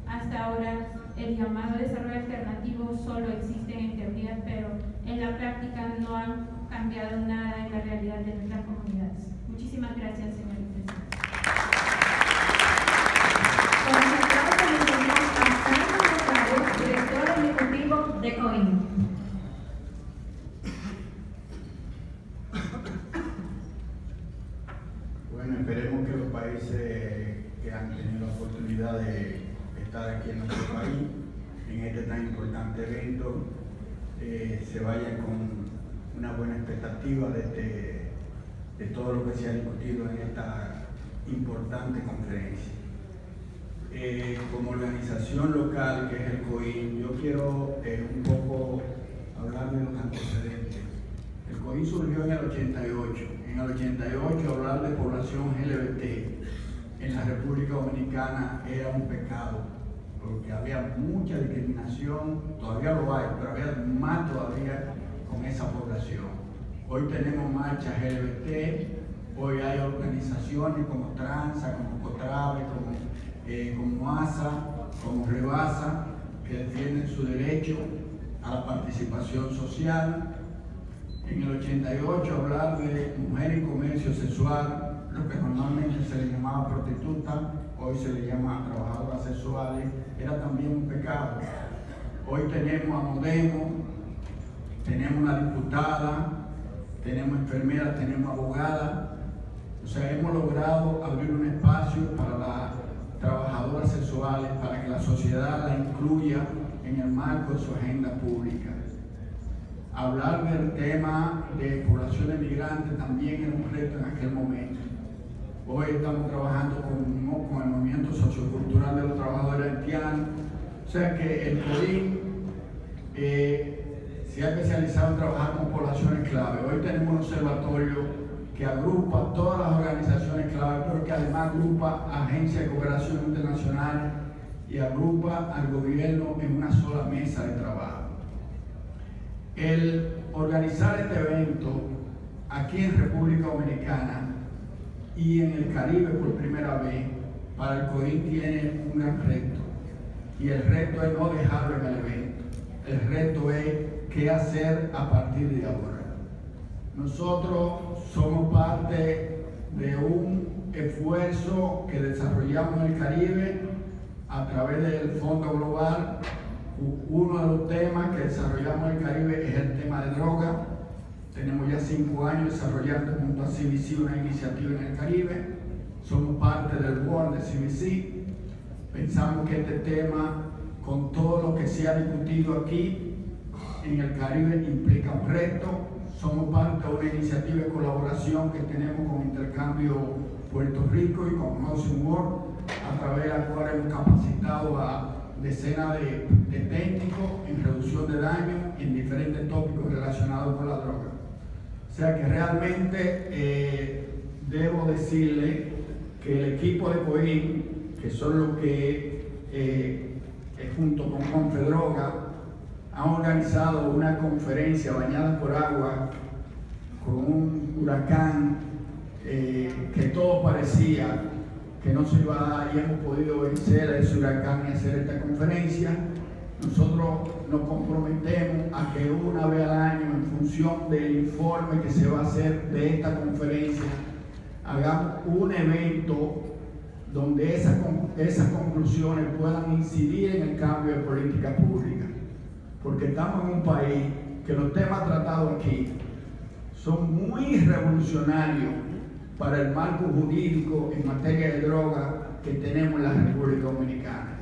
S16: Hasta ahora, el llamado desarrollo alternativo solo existe en teoría, pero en la práctica no han cambiado nada en la realidad de nuestras comunidades. Muchísimas gracias, señor presidente.
S11: Con nosotros tenemos a Sandra González, directora ejecutivo de COIN.
S17: Bueno, esperemos que los países que han tenido la oportunidad de estar aquí en nuestro país, en este tan importante evento, se vayan con una buena expectativa de todo lo que se ha discutido en esta importante conferencia. Como organización local, que es el COIN, yo quiero un poco hablar de los antecedentes. El COIN surgió en el 88. En el 88 hablar de población LGBT en la República Dominicana era un pecado, porque había mucha discriminación, todavía lo hay, pero había más todavía con esa población. Hoy tenemos marchas LGBT, hoy hay organizaciones como Transa, como Cotrave, como ASA, como Rebasa, que defienden su derecho a la participación social. En el 88 hablar de mujer en comercio sexual, lo que normalmente se le llamaba prostituta, hoy se le llama trabajadoras sexuales, era también un pecado. Hoy tenemos a Modemo, tenemos una diputada, tenemos enfermeras, tenemos abogadas. O sea, hemos logrado abrir un espacio para las trabajadoras sexuales, para que la sociedad la incluya en el marco de su agenda pública. Hablar del tema de poblaciones migrantes también era un reto en aquel momento. Hoy estamos trabajando con el movimiento sociocultural de los trabajadores haitianos. O sea que el COIN se ha especializado en trabajar con poblaciones clave. Hoy tenemos un observatorio que agrupa todas las organizaciones clave, pero que además agrupa agencias de cooperación internacional y agrupa al gobierno en una sola mesa de trabajo. El organizar este evento aquí en República Dominicana y en el Caribe por primera vez, para el COIN tiene un gran reto. Y el reto es no dejarlo en el evento. El reto es qué hacer a partir de ahora. Nosotros somos parte de un esfuerzo que desarrollamos en el Caribe a través del Fondo Global. Uno de los temas que desarrollamos en el Caribe es el tema de droga. Tenemos ya 5 años desarrollando junto a CBC una iniciativa en el Caribe. Somos parte del board de CBC. Pensamos que este tema, con todo lo que se ha discutido aquí en el Caribe, implica un reto. Somos parte de una iniciativa de colaboración que tenemos con Intercambio Puerto Rico y con Housing World, a través de la cual hemos capacitado a decenas de técnicos en reducción de daño y en diferentes tópicos relacionados con la droga. O sea que realmente debo decirle que el equipo de COIN, que son los que junto con Confedroga han organizado una conferencia bañada por agua con un huracán que todo parecía
S18: que no se iba a dar y hemos podido vencer a ese huracán y hacer esta conferencia. Nosotros nos comprometemos a que una vez al año, en función del informe que se va a hacer de esta conferencia, hagamos un evento donde esas conclusiones puedan incidir en el cambio de política pública. Porque estamos en un país que los temas tratados aquí son muy revolucionarios para el marco jurídico en materia de droga que tenemos en la República Dominicana.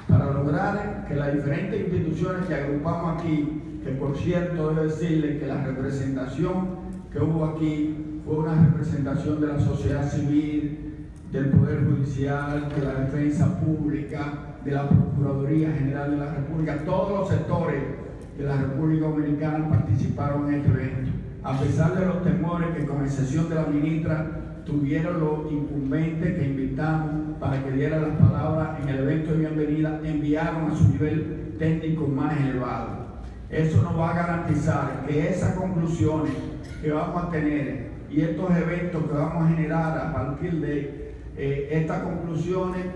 S18: Para lograr que las diferentes instituciones que agrupamos aquí, que por cierto debo decirles que la representación que hubo aquí fue una representación de la sociedad civil, del Poder Judicial, de la Defensa Pública, de la Procuraduría General de la República, todos los sectores de la República Dominicana participaron en este evento. A pesar de los temores que con excepción de la ministra tuvieron los incumbentes que invitamos para que dieran las palabras en el evento de bienvenida, enviaron a su nivel técnico más elevado. Eso nos va a garantizar que esas conclusiones que vamos a tener y estos eventos que vamos a generar a partir de estas conclusiones,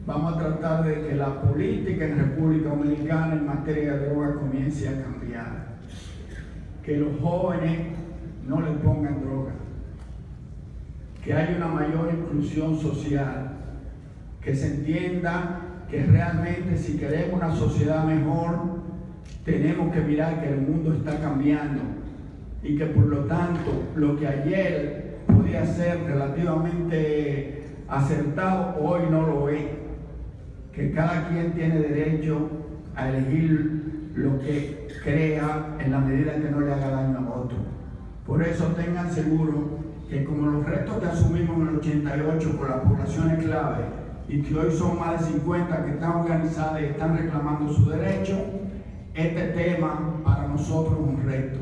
S18: vamos a tratar de que la política en República Dominicana en materia de drogas comience a cambiar. Que los jóvenes no les pongan droga. Que haya una mayor inclusión social. Que se entienda que realmente si queremos una sociedad mejor, tenemos que mirar que el mundo está cambiando. Y que por lo tanto, lo que ayer podía ser relativamente acertado, hoy no lo es. Que cada quien tiene derecho a elegir lo que crea en la medida que no le haga daño a otro. Por eso tengan seguro que como los retos que asumimos en el 88 por las poblaciones clave y que hoy son más de 50 que están organizadas y están reclamando su derecho, este tema para nosotros es un reto.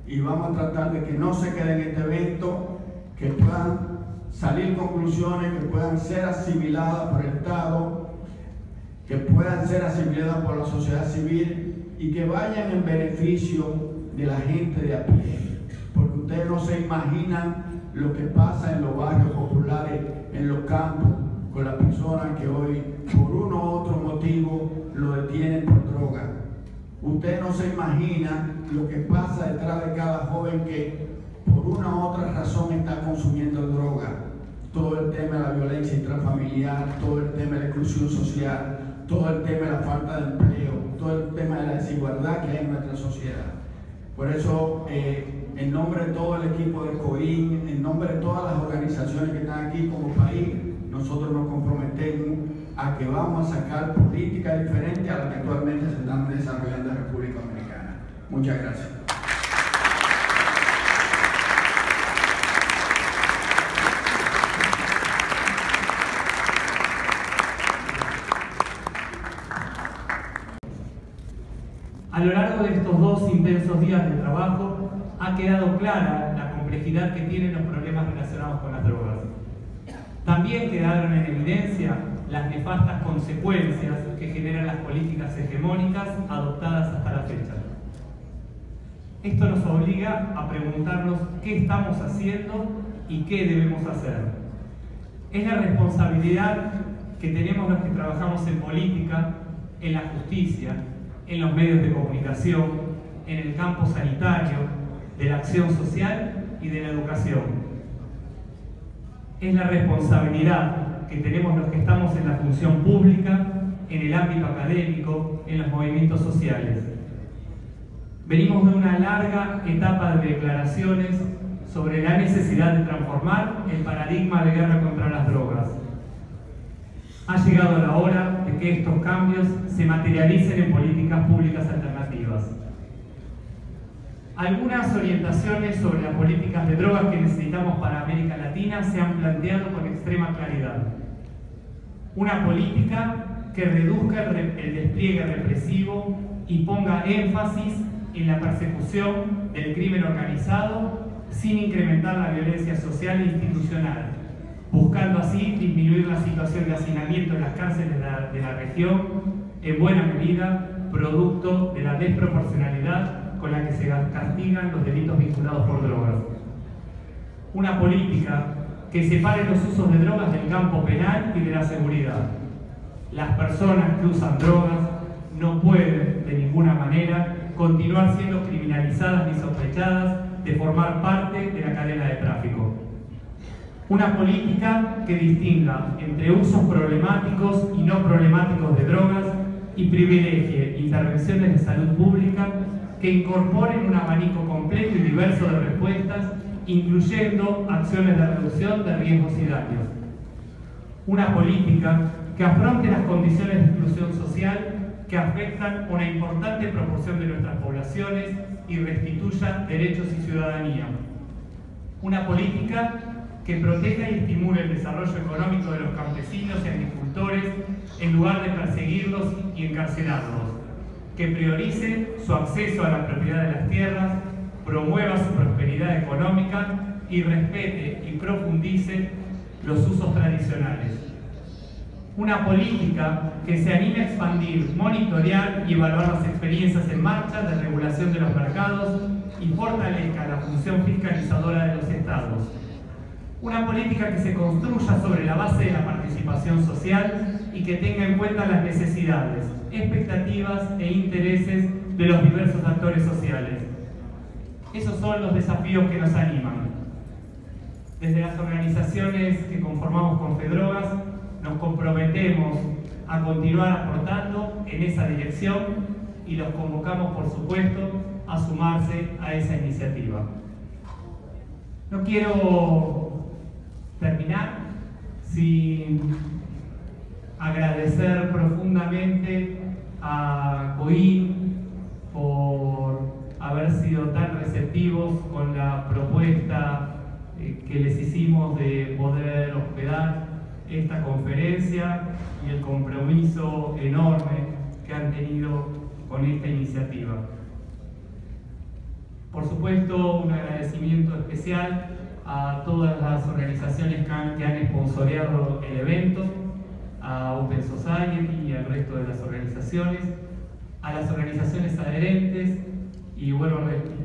S18: Y vamos a tratar de que no se quede en este evento, que puedan salir conclusiones, que puedan ser asimiladas por el Estado, que puedan ser asimiladas por la sociedad civil y que vayan en beneficio de la gente de a pie. Porque ustedes no se imaginan lo que pasa en los barrios populares, en los campos, con las personas que hoy, por uno u otro motivo, lo detienen por droga. Ustedes no se imaginan lo que pasa detrás de cada joven que por una u otra razón está consumiendo droga. Todo el tema de la violencia intrafamiliar, todo el tema de la exclusión social, todo el tema de la falta de empleo, todo el tema de la desigualdad que hay en nuestra sociedad. Por eso, en nombre de todo el equipo de COIN, en nombre de todas las organizaciones que están aquí como país, nosotros nos comprometemos a que vamos a sacar políticas diferentes a las que actualmente se están desarrollando en la República Dominicana. Muchas gracias.
S19: A lo largo de estos 2 intensos días de trabajo ha quedado clara la complejidad que tienen los problemas relacionados con las drogas. También quedaron en evidencia las nefastas consecuencias que generan las políticas hegemónicas adoptadas hasta la fecha. Esto nos obliga a preguntarnos qué estamos haciendo y qué debemos hacer. Es la responsabilidad que tenemos los que trabajamos en política, en la justicia, en los medios de comunicación, en el campo sanitario, de la acción social y de la educación. Es la responsabilidad que tenemos los que estamos en la función pública, en el ámbito académico, en los movimientos sociales. Venimos de una larga etapa de declaraciones sobre la necesidad de transformar el paradigma de guerra contra las drogas. Ha llegado la hora de que estos cambios se materialicen en políticas públicas alternativas. Algunas orientaciones sobre las políticas de drogas que necesitamos para América Latina se han planteado con extrema claridad. Una política que reduzca el despliegue represivo y ponga énfasis en la persecución del crimen organizado sin incrementar la violencia social e institucional, buscando así disminuir la situación de hacinamiento en las cárceles de la región, en buena medida producto de la desproporcionalidad con la que se castigan los delitos vinculados por drogas. Una política que separe los usos de drogas del campo penal y de la seguridad. Las personas que usan drogas no pueden, de ninguna manera, continuar siendo criminalizadas ni sospechadas de formar parte de la cadena de tráfico. Una política que distinga entre usos problemáticos y no problemáticos de drogas y privilegie intervenciones de salud pública que incorporen un abanico completo y diverso de respuestas, incluyendo acciones de reducción de riesgos y daños. Una política que afronte las condiciones de exclusión social que afectan una importante proporción de nuestras poblaciones y restituya derechos y ciudadanía. Una política que proteja y estimule el desarrollo económico de los campesinos y agricultores en lugar de perseguirlos y encarcelarlos, que priorice su acceso a la propiedad de las tierras, promueva su prosperidad económica y respete y profundice los usos tradicionales. Una política que se anime a expandir, monitorear y evaluar las experiencias en marcha de regulación de los mercados y fortalezca la función fiscalizadora de los estados. Una política que se construya sobre la base de la participación social y que tenga en cuenta las necesidades, expectativas e intereses de los diversos actores sociales. Esos son los desafíos que nos animan. Desde las organizaciones que conformamos Confedrogas, nos comprometemos a continuar aportando en esa dirección y los convocamos, por supuesto, a sumarse a esa iniciativa. No quiero terminar sin agradecer profundamente a COIN por haber sido tan receptivos con la propuesta que les hicimos de poder hospedar esta conferencia y el compromiso enorme que han tenido con esta iniciativa. Por supuesto, un agradecimiento especial a todas las organizaciones que han sponsoreado el evento, a Open Society y al resto de las organizaciones, a las organizaciones adherentes, y vuelvo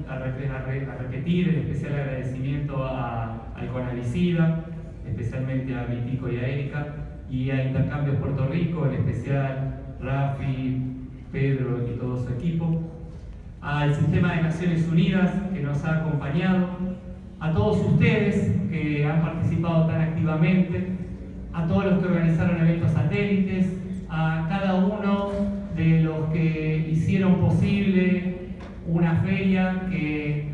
S19: a repetir el especial agradecimiento al CONALICIDA, especialmente a Vitico y a Erika, y a Intercambios Puerto Rico, en especial Rafi, Pedro y todo su equipo, al Sistema de Naciones Unidas que nos ha acompañado, a todos ustedes que han participado tan activamente, a todos los que organizaron eventos satélites, a cada uno de los que hicieron posible una feria que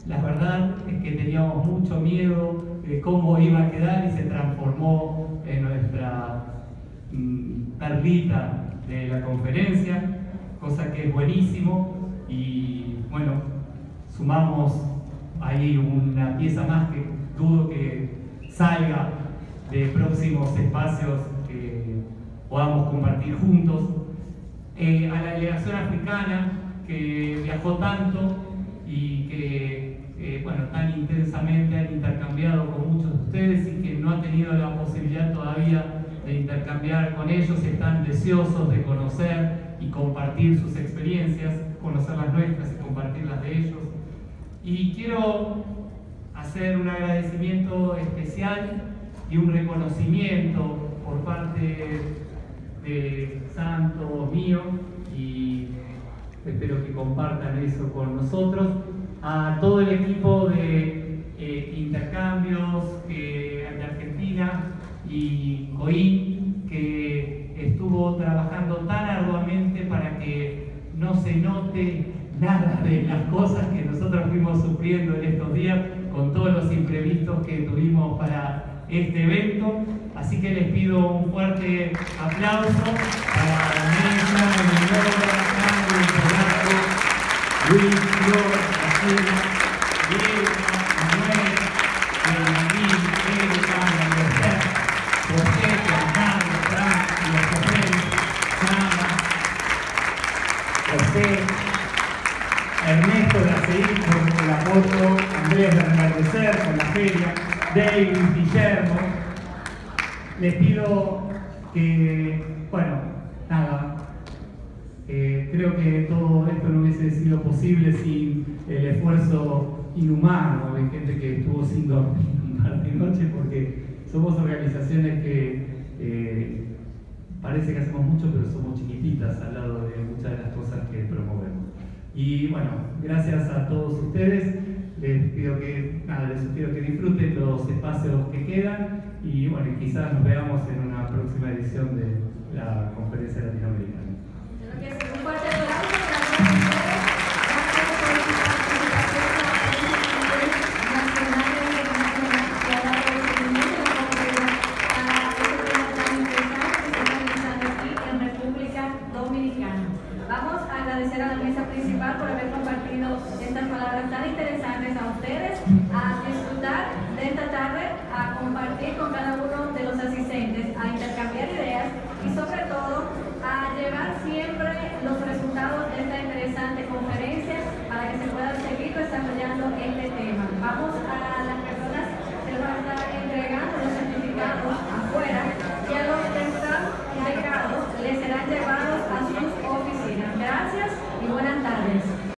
S19: la verdad es que teníamos mucho miedo de cómo iba a quedar y se transformó en nuestra perlita de la conferencia, cosa que es buenísimo, y bueno, sumamos ahí una pieza más que dudo que salga de próximos espacios que podamos compartir juntos. A la delegación africana que viajó tanto y que bueno, tan intensamente han intercambiado con muchos de ustedes y que no han tenido la posibilidad todavía de intercambiar con ellos, están deseosos de conocer y compartir sus experiencias, conocer las nuestras y compartirlas de ellos. Y quiero hacer un agradecimiento especial y un reconocimiento por parte de Santo mío, y espero que compartan eso con nosotros, a todo el equipo de intercambios de Argentina y COIN, que estuvo trabajando tan arduamente para que no se note nada de las cosas que nosotros fuimos sufriendo en estos días con todos los imprevistos que tuvimos para este evento. Así que les pido un fuerte aplauso para Néstor, Mendoza, Carlos, Gerardo, Luis, Flor, Graciela, Diego, Manuel, Martín, Erika, Anderson, José, Fernando, Frank, los José, Sama, José, Ernesto Graceín con el apoyo, Andrés de Renadecer con la feria, David, Guillermo. Les pido que, bueno, nada, creo que todo esto no hubiese sido posible sin el esfuerzo inhumano de gente que estuvo sin dormir Martinoche, porque somos organizaciones que parece que hacemos mucho, pero somos chiquititas al lado de muchas de las cosas que promovemos. Y bueno, gracias a todos ustedes. Les sugiero que disfruten los espacios que quedan y bueno, quizás nos veamos en una próxima edición de la Conferencia Latinoamericana.
S1: Un fuerte aplauso para todos ustedes. Gracias por su participación en la nacional e internacional que ha dado seguimiento a este tema tan interesante que se está realizando aquí en República Dominicana. Vamos a agradecer a la mesa principal por haber compartido estas palabras tan interesantes a ustedes, a disfrutar de esta tarde, a compartir con cada uno de los asistentes, a intercambiar ideas y sobre todo a llevar siempre los resultados de esta interesante conferencia para que se pueda seguir desarrollando este tema. Vamos a las personas que les van a estar entregando los certificados afuera y a los